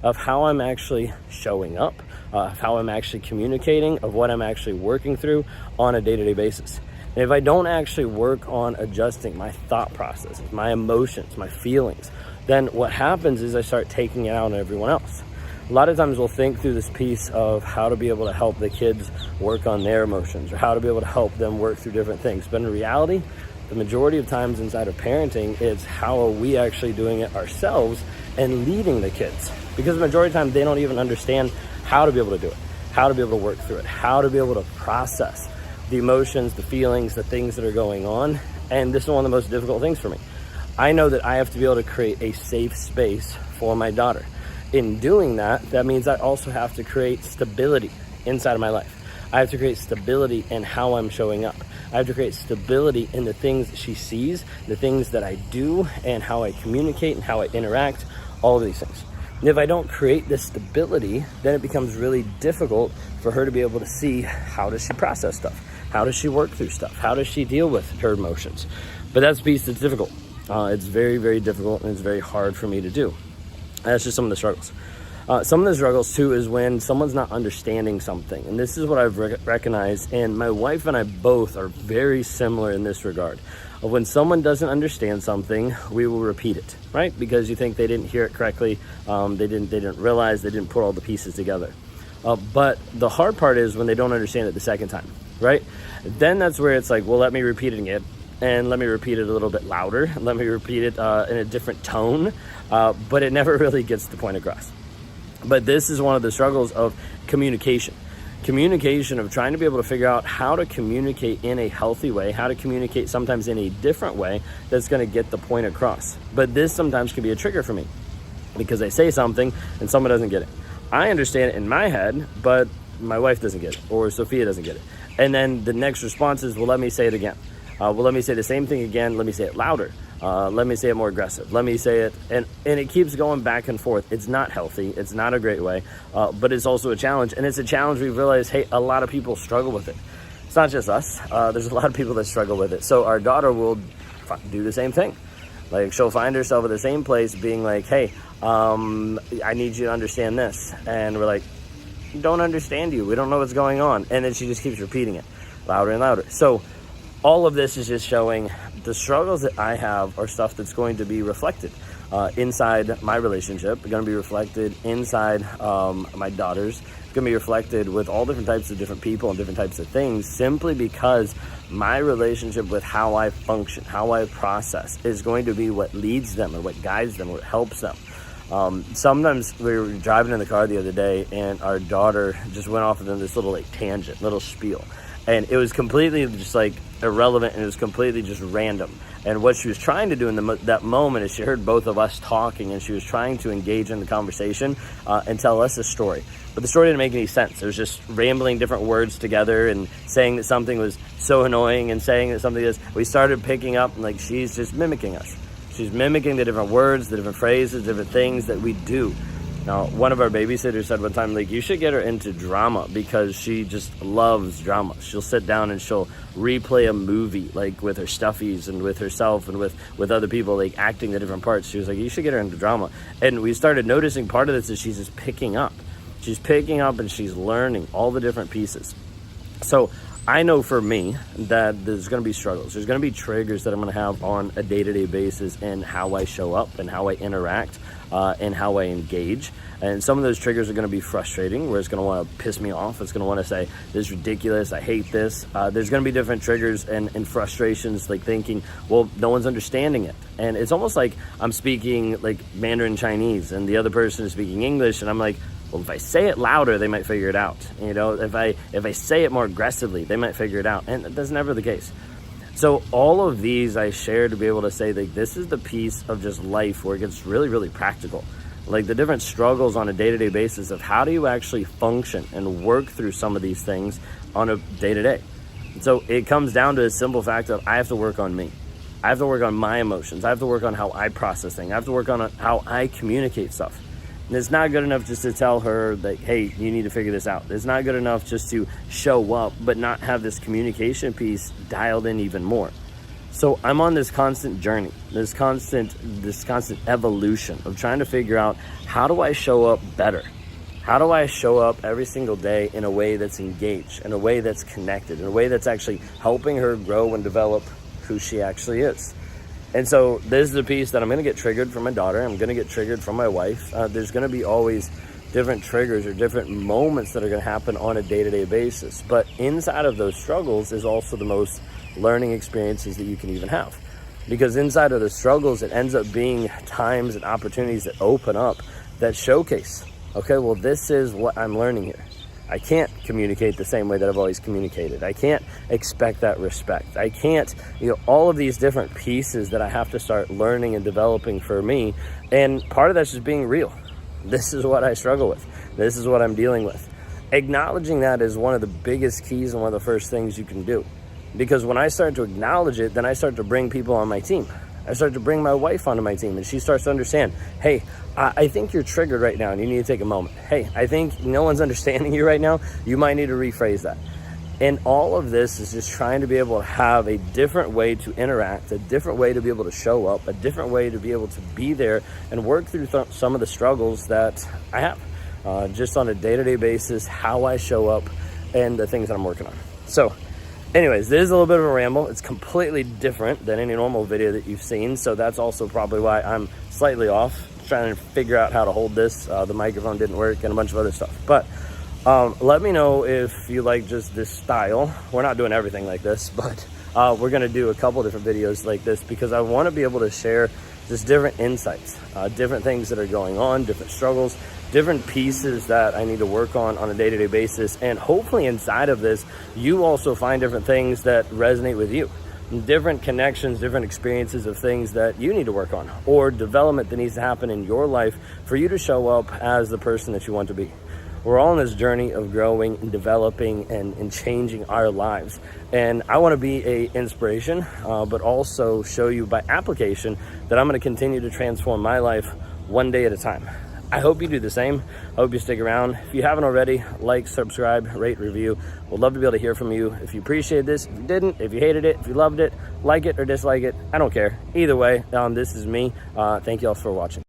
of how I'm actually showing up, of how I'm actually communicating, of what I'm actually working through on a day-to-day basis. And if I don't actually work on adjusting my thought processes, my emotions, my feelings, then what happens is I start taking it out on everyone else. A lot of times we'll think through this piece of how to be able to help the kids work on their emotions, or how to be able to help them work through different things. But in reality, the majority of times inside of parenting, it's how are we actually doing it ourselves and leading the kids. Because the majority of the time, they don't even understand how to be able to do it, how to be able to work through it, how to be able to process the emotions, the feelings, the things that are going on. And this is one of the most difficult things for me. I know that I have to be able to create a safe space for my daughter. In doing that, that means I also have to create stability inside of my life. I have to create stability in how I'm showing up. I have to create stability in the things that she sees, the things that I do, and how I communicate and how I interact, all of these things. And if I don't create this stability, then it becomes really difficult for her to be able to see, how does she process stuff? How does she work through stuff? How does she deal with her emotions? But that's the piece that's difficult. It's very, very difficult, and it's very hard for me to do. That's just some of the struggles. Some of the struggles too is when someone's not understanding something. And this is what I've recognized. And my wife and I both are very similar in this regard. When someone doesn't understand something, we will repeat it, right? Because you think they didn't hear it correctly. They didn't realize, they didn't put all the pieces together. But the hard part is when they don't understand it the second time, right? Then that's where it's like, well, let me repeat it again. And let me repeat it a little bit louder. Let me repeat it in a different tone. But it never really gets the point across. But this is one of the struggles of communication. Communication, of trying to be able to figure out how to communicate in a healthy way, how to communicate sometimes in a different way that's going to get the point across. But this sometimes can be a trigger for me because I say something and someone doesn't get it. I understand it in my head, but my wife doesn't get it, or Sophia doesn't get it. And then the next response is, well, let me say it again. Well, let me say the same thing again. Let me say it louder. Let me say it more aggressive. Let me say it. And it keeps going back and forth. It's not healthy. It's not a great way. But it's also a challenge. And it's a challenge we've realized, hey, a lot of people struggle with it. It's not just us. There's a lot of people that struggle with it. So our daughter will do the same thing. Like, she'll find herself at the same place being like, hey, I need you to understand this. And we're like, don't understand you. We don't know what's going on. And then she just keeps repeating it louder and louder. So all of this is just showing the struggles that I have are stuff that's going to be reflected inside my relationship, going to be reflected inside my daughter's, going to be reflected with all different types of different people and different types of things, simply because my relationship with how I function, how I process, is going to be what leads them and what guides them, what helps them. Sometimes we were driving in the car the other day and our daughter just went off into this little tangent, little spiel. And it was completely just like irrelevant, and it was completely just random. And what she was trying to do in that moment is she heard both of us talking, and she was trying to engage in the conversation and tell us a story. But the story didn't make any sense. It was just rambling different words together and saying that something was so annoying and saying that something is. We started picking up, and like, she's just mimicking us. She's mimicking the different words, the different phrases, different things that we do. Now, one of our babysitters said one time, like, you should get her into drama because she just loves drama. She'll sit down and she'll replay a movie, like, with her stuffies and with herself and with other people, like, acting the different parts. She was like, you should get her into drama. And we started noticing part of this is she's just picking up. She's picking up and she's learning all the different pieces. So I know for me that there's going to be struggles. There's going to be triggers that I'm going to have on a day-to-day basis in how I show up and how I interact and how I engage. And some of those triggers are going to be frustrating, where it's going to want to piss me off. It's going to want to say, this is ridiculous, I hate this. There's going to be different triggers and frustrations, like thinking, well, no one's understanding it. And it's almost like I'm speaking like Mandarin Chinese and the other person is speaking English, and I'm like, well, if I say it louder, they might figure it out. You know, if I say it more aggressively, they might figure it out. And that's never the case. So all of these I share to be able to say that this is the piece of just life where it gets really, really practical. Like the different struggles on a day-to-day basis of how do you actually function and work through some of these things on a day-to-day. So it comes down to a simple fact of I have to work on me. I have to work on my emotions. I have to work on how I process things. I have to work on how I communicate stuff. And it's not good enough just to tell her that, hey, you need to figure this out. It's not good enough just to show up, but not have this communication piece dialed in even more. So I'm on this constant journey, this constant evolution of trying to figure out, how do I show up better? How do I show up every single day in a way that's engaged, in a way that's connected, in a way that's actually helping her grow and develop who she actually is? And so this is the piece that I'm going to get triggered from my daughter. I'm going to get triggered from my wife. There's going to be always different triggers or different moments that are going to happen on a day-to-day basis. But inside of those struggles is also the most learning experiences that you can even have. Because inside of the struggles, it ends up being times and opportunities that open up that showcase, okay, well, this is what I'm learning here. I can't communicate the same way that I've always communicated. I can't expect that respect. I can't, all of these different pieces that I have to start learning and developing for me. And part of that's just being real. This is what I struggle with. This is what I'm dealing with. Acknowledging that is one of the biggest keys and one of the first things you can do. Because when I start to acknowledge it, then I start to bring people on my team. I start to bring my wife onto my team, and she starts to understand, hey, I think you're triggered right now and you need to take a moment. Hey, I think no one's understanding you right now. You might need to rephrase that. And all of this is just trying to be able to have a different way to interact, a different way to be able to show up, a different way to be able to be there and work through some of the struggles that I have just on a day-to-day basis, how I show up and the things that I'm working on. So anyways, this is a little bit of a ramble. It's completely different than any normal video that you've seen. So that's also probably why I'm slightly off, trying to figure out how to hold this. The microphone didn't work and a bunch of other stuff. But let me know if you like just this style. We're not doing everything like this, but we're going to do a couple different videos like this because I want to be able to share just different insights, different things that are going on, different struggles, different pieces that I need to work on a day-to-day basis. And hopefully inside of this, you also find different things that resonate with you, different connections, different experiences of things that you need to work on, or development that needs to happen in your life for you to show up as the person that you want to be. We're all on this journey of growing and developing and changing our lives. And I want to be an inspiration, but also show you by application that I'm going to continue to transform my life one day at a time. I hope you do the same. I hope you stick around. If you haven't already, like, subscribe, rate, review. We'd love to be able to hear from you. If you appreciated this, if you didn't, if you hated it, if you loved it, like it or dislike it, I don't care. Either way, this is me. Thank you all for watching.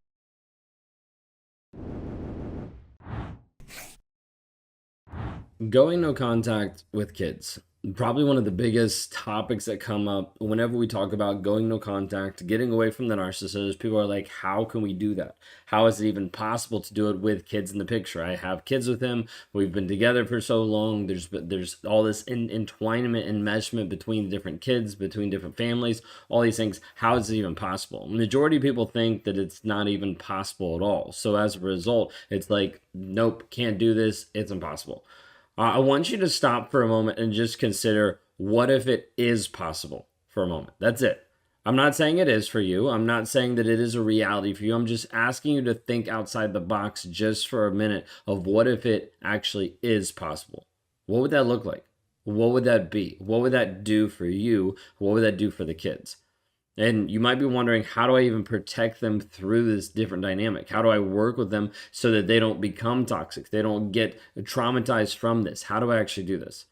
Going no contact with kids. Probably one of the biggest topics that come up whenever we talk about going no contact, getting away from the narcissist. People are like, how can we do that? How is it even possible to do it with kids in the picture? I have kids with him. We've been together for so long. There's all this entwinement and enmeshment between different kids, between different families, all these things. How is it even possible? Majority of people think that it's not even possible at all. So as a result, it's like, nope, can't do this. It's impossible. I want you to stop for a moment and just consider, what if it is possible for a moment? That's it. I'm not saying it is for you. I'm not saying that it is a reality for you. I'm just asking you to think outside the box just for a minute of what if it actually is possible? What would that look like? What would that be? What would that do for you? What would that do for the kids? And you might be wondering, how do I even protect them through this different dynamic? How do I work with them so that they don't become toxic? They don't get traumatized from this. How do I actually do this?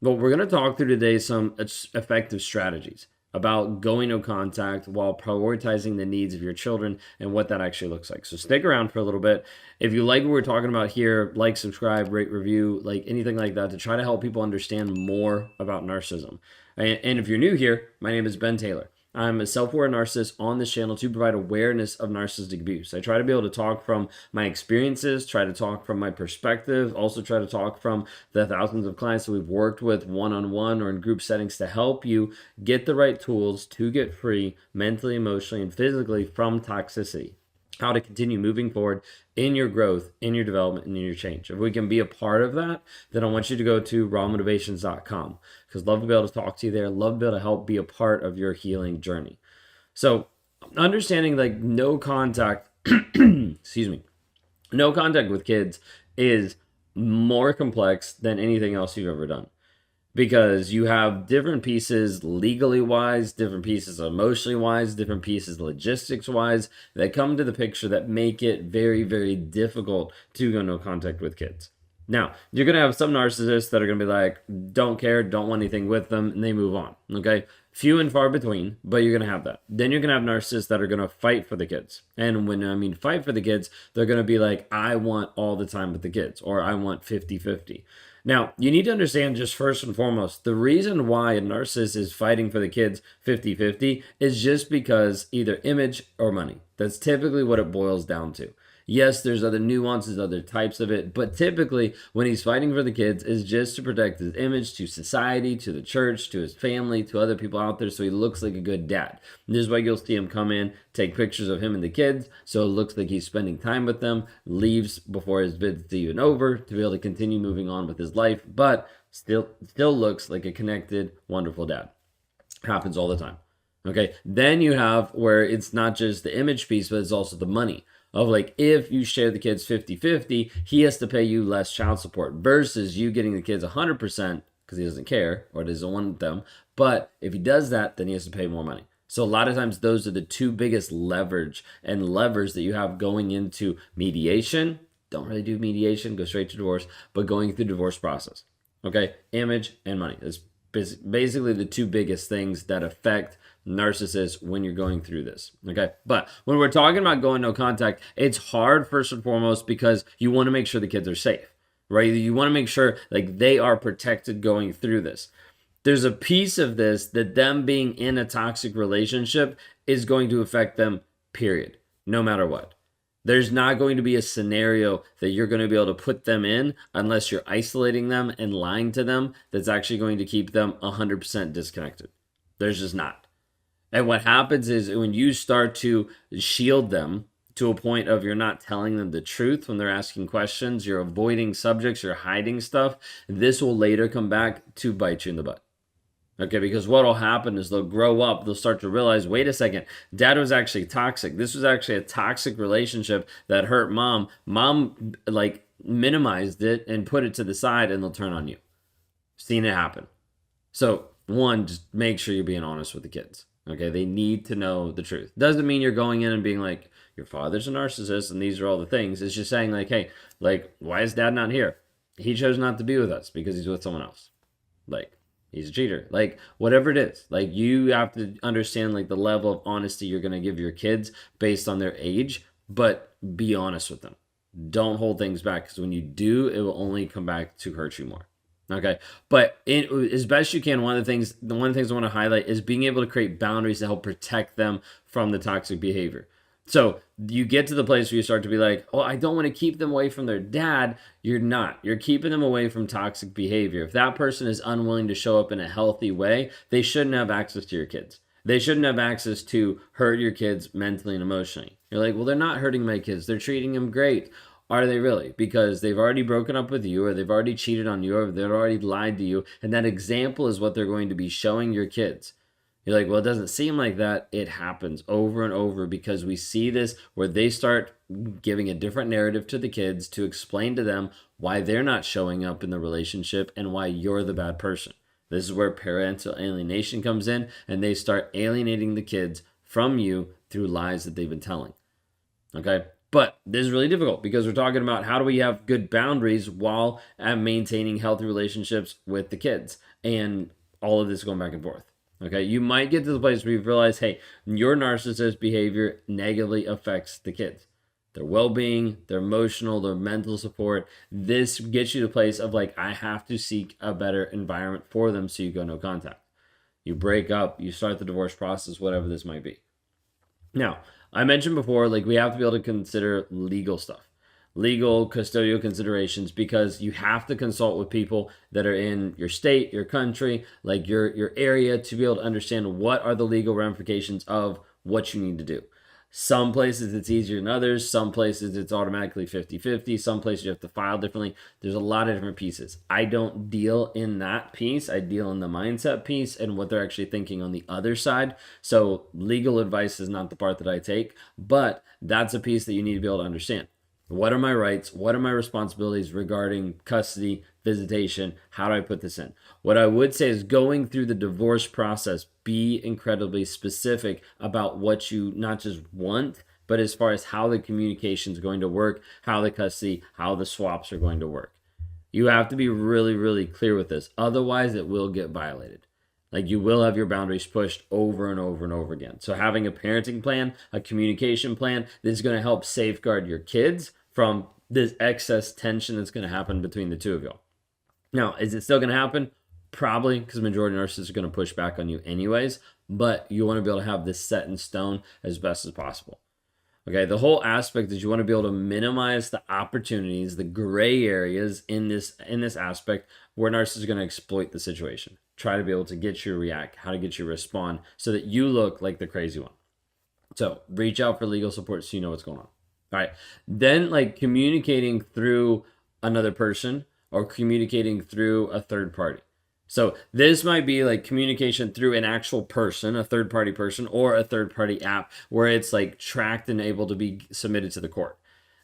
Well, we're going to talk through today some effective strategies. about going no contact while prioritizing the needs of your children and what that actually looks like. So stick around for a little bit. If you like what we're talking about here, like, subscribe, rate, review, like anything like that to try to help people understand more about narcissism. And if you're new here, my name is Ben Taylor. I'm a self-aware narcissist on this channel to provide awareness of narcissistic abuse. I try to be able to talk from my experiences, try to talk from my perspective, also try to talk from the thousands of clients that we've worked with one-on-one or in group settings to help you get the right tools to get free mentally, emotionally, and physically from toxicity. How to continue moving forward in your growth, in your development, and in your change. If we can be a part of that, then I want you to go to rawmotivations.com because love to be able to talk to you there, love to be able to help be a part of your healing journey. So understanding like no contact, excuse me, no contact with kids is more complex than anything else you've ever done. Because you have different pieces legally wise, different pieces emotionally wise, different pieces logistics wise that come to the picture that make it very, very difficult to go no contact with kids. Now, you're going to have some narcissists that are going to be like, don't care, don't want anything with them, and they move on. Okay? Few and far between, but you're going to have that. Then you're going to have narcissists that are going to fight for the kids. And when I mean fight for the kids, they're going to be like, I want all the time with the kids, or I want 50-50. Now, you need to understand just first and foremost, the reason why a narcissist is fighting for the kids 50-50 is just because either image or money. That's typically what it boils down to. Yes, there's other nuances, other types of it, but typically when he's fighting for the kids is just to protect his image to society, to the church, to his family, to other people out there so he looks like a good dad. And this is why you'll see him come in, take pictures of him and the kids so it looks like he's spending time with them, leaves before his visit's even over to be able to continue moving on with his life, but still looks like a connected, wonderful dad. Happens all the time. Okay, then you have where it's not just the image piece, but it's also the money. Of like, if you share the kids 50-50, he has to pay you less child support versus you getting the kids 100% because he doesn't care or doesn't want them. But if he does that, then he has to pay more money. So a lot of times those are the two biggest leverage and levers that you have going into mediation. Don't really do mediation, go straight to divorce, but going through the divorce process. Okay, image and money. That's basically the two biggest things that affect narcissists when you're going through this. Okay, but when we're talking about going no contact, it's hard first and foremost because you want to make sure the kids are safe, right? You want to make sure like they are protected going through this. There's a piece of this that them being in a toxic relationship is going to affect them, period, no matter what. There's not going to be a scenario that you're going to be able to put them in unless you're isolating them and lying to them that's actually going to keep them 100% disconnected. There's just not. And what happens is when you start to shield them to a point of you're not telling them the truth when they're asking questions, you're avoiding subjects, you're hiding stuff, this will later come back to bite you in the butt. Okay, because what will happen is they'll grow up, they'll start to realize, wait a second, dad was actually toxic. This was actually a toxic relationship that hurt mom. Mom, like, minimized it and put it to the side, and they'll turn on you. Seen it happen. So, one, just make sure you're being honest with the kids. Okay, they need to know the truth. Doesn't mean you're going in and being like, your father's a narcissist and these are all the things. It's just saying like, hey, like, why is dad not here? He chose not to be with us because he's with someone else. Like, he's a cheater. Like, whatever it is. Like, you have to understand like the level of honesty you're going to give your kids based on their age, but be honest with them. Don't hold things back because when you do, it will only come back to hurt you more. Okay, but as best you can, one of the things I want to highlight is being able to create boundaries to help protect them from the toxic behavior. So you get to the place where you start to be like, oh, I don't want to keep them away from their dad. You're not. You're keeping them away from toxic behavior. If that person is unwilling to show up in a healthy way, they shouldn't have access to your kids. They shouldn't have access to hurt your kids mentally and emotionally. You're like, well, they're not hurting my kids. They're treating them great. Are they really? Because they've already broken up with you, or they've already cheated on you, or they've already lied to you. And that example is what they're going to be showing your kids. You're like, well, it doesn't seem like that. It happens over and over because we see this where they start giving a different narrative to the kids to explain to them why they're not showing up in the relationship and why you're the bad person. This is where parental alienation comes in, and they start alienating the kids from you through lies that they've been telling. Okay? But this is really difficult because we're talking about how do we have good boundaries while maintaining healthy relationships with the kids and all of this going back and forth. Okay, you might get to the place where you realize, hey, your narcissist behavior negatively affects the kids, their well-being, their emotional, their mental support. This gets you to the place of like, I have to seek a better environment for them, so you go no contact. You break up, you start the divorce process, whatever this might be. Now, I mentioned before, like we have to be able to consider legal stuff, legal custodial considerations, because you have to consult with people that are in your state, your country, like your area, to be able to understand what are the legal ramifications of what you need to do. Some places it's easier than others. Some places it's automatically 50-50. Some places you have to file differently. There's a lot of different pieces. I don't deal in that piece. I deal in the mindset piece and what they're actually thinking on the other side. So legal advice is not the part that I take, but that's a piece that you need to be able to understand. What are my rights? What are my responsibilities regarding custody, visitation? How do I put this in? What I would say is, going through the divorce process, be incredibly specific about what you not just want, but as far as how the communication is going to work, how the custody, how the swaps are going to work. You have to be really, really clear with this. Otherwise, it will get violated. Like, you will have your boundaries pushed over and over and over again. So having a parenting plan, a communication plan, this is going to help safeguard your kids from this excess tension that's going to happen between the two of y'all. Now, is it still going to happen? Probably, because the majority of narcissists are going to push back on you anyways, but you want to be able to have this set in stone as best as possible. Okay, the whole aspect is you want to be able to minimize the opportunities, the gray areas in this aspect where narcissists are going to exploit the situation. Try to be able to get you to react, how to get you to respond, so that you look like the crazy one. So reach out for legal support so you know what's going on. All right. Then, like, communicating through another person or communicating through a third party. So this might be like communication through an actual person, a third party person, or a third party app where it's like tracked and able to be submitted to the court.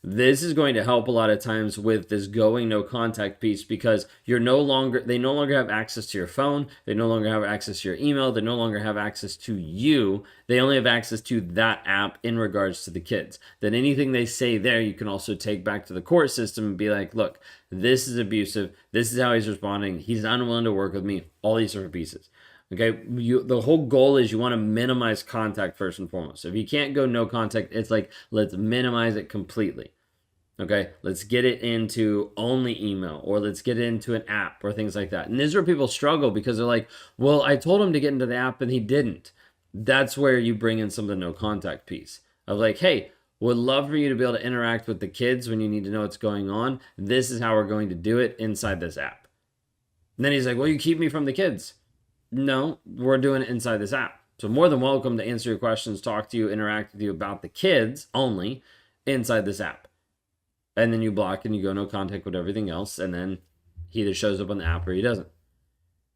This is going to help a lot of times with this going no contact piece, because they no longer have access to your phone. They no longer have access to your email. They no longer have access to you. They only have access to that app in regards to the kids. Then anything they say there, you can also take back to the court system and be like, look, this is abusive. This is how he's responding. He's unwilling to work with me. All these different pieces. Okay, the whole goal is you want to minimize contact first and foremost. So if you can't go no contact, it's like, let's minimize it completely. Okay, let's get it into only email, or let's get it into an app or things like that. And this is where people struggle, because they're like, well, I told him to get into the app and he didn't. That's where you bring in some of the no contact piece of like, hey, would love for you to be able to interact with the kids when you need to know what's going on. This is how we're going to do it inside this app. And then he's like, well, you keep me from the kids. No, we're doing it inside this app. So more than welcome to answer your questions, talk to you, interact with you about the kids only inside this app. And then you block and you go no contact with everything else, and then he either shows up on the app or he doesn't.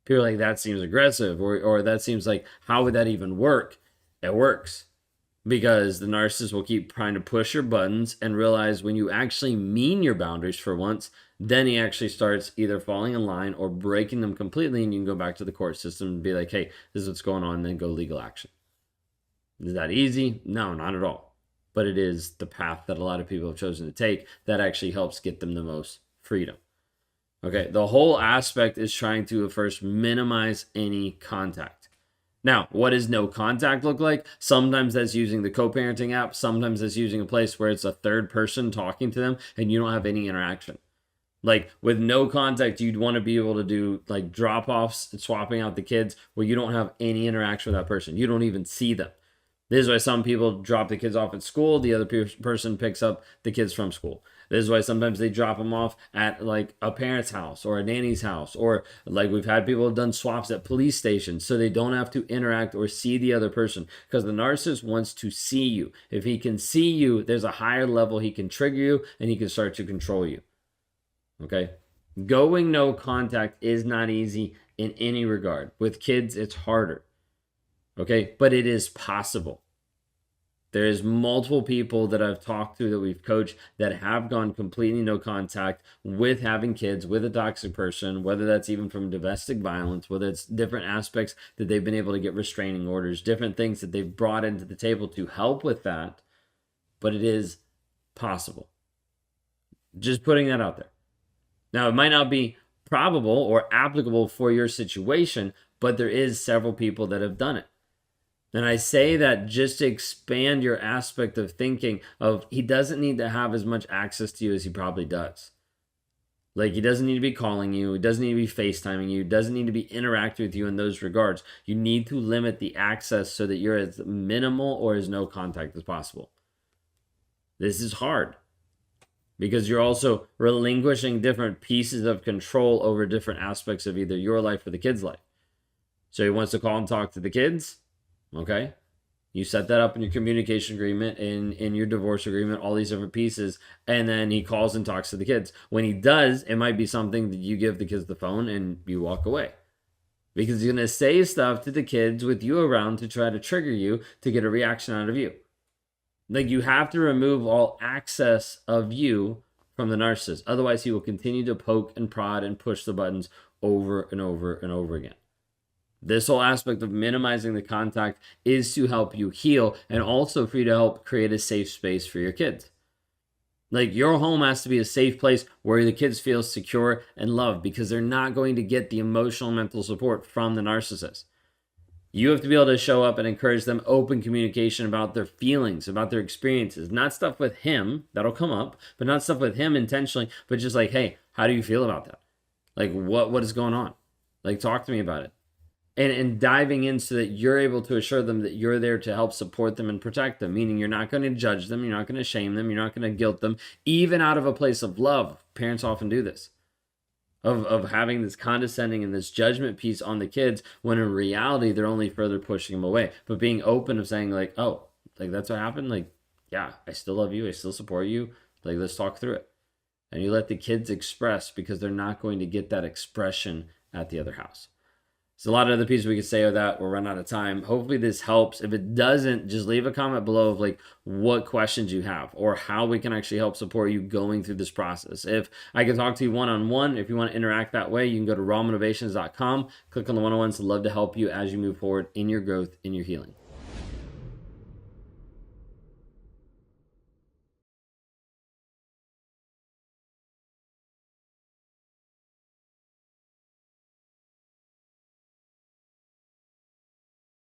People are like, that seems aggressive, or that seems like, how would that even work? It works, because the narcissist will keep trying to push your buttons and realize when you actually mean your boundaries for once, then he actually starts either falling in line or breaking them completely, and you can go back to the court system and be like, hey, this is what's going on, and then go legal action. Is that easy? No, not at all. But it is the path that a lot of people have chosen to take that actually helps get them the most freedom. Okay, the whole aspect is trying to first minimize any contact. Now, what does no contact look like? Sometimes that's using the co-parenting app. Sometimes that's using a place where it's a third person talking to them and you don't have any interaction. Like, with no contact, you'd want to be able to do like drop-offs and swapping out the kids where you don't have any interaction with that person. You don't even see them. This is why some people drop the kids off at school. The other person picks up the kids from school. This is why sometimes they drop them off at like a parent's house or a nanny's house, or like we've had people have done swaps at police stations so they don't have to interact or see the other person, because the narcissist wants to see you. If he can see you, there's a higher level he can trigger you and he can start to control you. Okay? Going no contact is not easy in any regard. With kids, it's harder. Okay, but it is possible. There's multiple people that I've talked to that we've coached that have gone completely no contact with having kids with a toxic person, whether that's even from domestic violence, whether it's different aspects that they've been able to get restraining orders, different things that they've brought into the table to help with that. But it is possible. Just putting that out there. Now, it might not be probable or applicable for your situation, but there is several people that have done it. And I say that just to expand your aspect of thinking of he doesn't need to have as much access to you as he probably does. Like, he doesn't need to be calling you. He doesn't need to be FaceTiming you. He doesn't need to be interacting with you in those regards. You need to limit the access so that you're as minimal or as no contact as possible. This is hard because you're also relinquishing different pieces of control over different aspects of either your life or the kid's life. So he wants to call and talk to the kids. Okay. You set that up in your communication agreement, in your divorce agreement, all these different pieces, and then he calls and talks to the kids. When he does, it might be something that you give the kids the phone and you walk away. Because he's going to say stuff to the kids with you around to try to trigger you to get a reaction out of you. Like, you have to remove all access of you from the narcissist. Otherwise, he will continue to poke and prod and push the buttons over and over and over again. This whole aspect of minimizing the contact is to help you heal and also for you to help create a safe space for your kids. Like, your home has to be a safe place where the kids feel secure and loved, because they're not going to get the emotional and mental support from the narcissist. You have to be able to show up and encourage them open communication about their feelings, about their experiences, not stuff with him, that'll come up, but not stuff with him intentionally, but just like, hey, how do you feel about that? Like, what is going on? Like, talk to me about it. And diving in so that you're able to assure them that you're there to help support them and protect them, meaning you're not going to judge them, you're not going to shame them, you're not going to guilt them, even out of a place of love. Parents often do this, of having this condescending and this judgment piece on the kids, when in reality, they're only further pushing them away. But being open of saying like, oh, like, that's what happened. Like, yeah, I still love you. I still support you. Like, let's talk through it. And you let the kids express, because they're not going to get that expression at the other house. There's a lot of other pieces we could say of that. We'll run out of time. Hopefully this helps. If it doesn't, just leave a comment below of like what questions you have or how we can actually help support you going through this process. If I can talk to you one-on-one, if you want to interact that way, you can go to rawmotivations.com, click on the one-on-ones. I'd love to help you as you move forward in your growth, in your healing.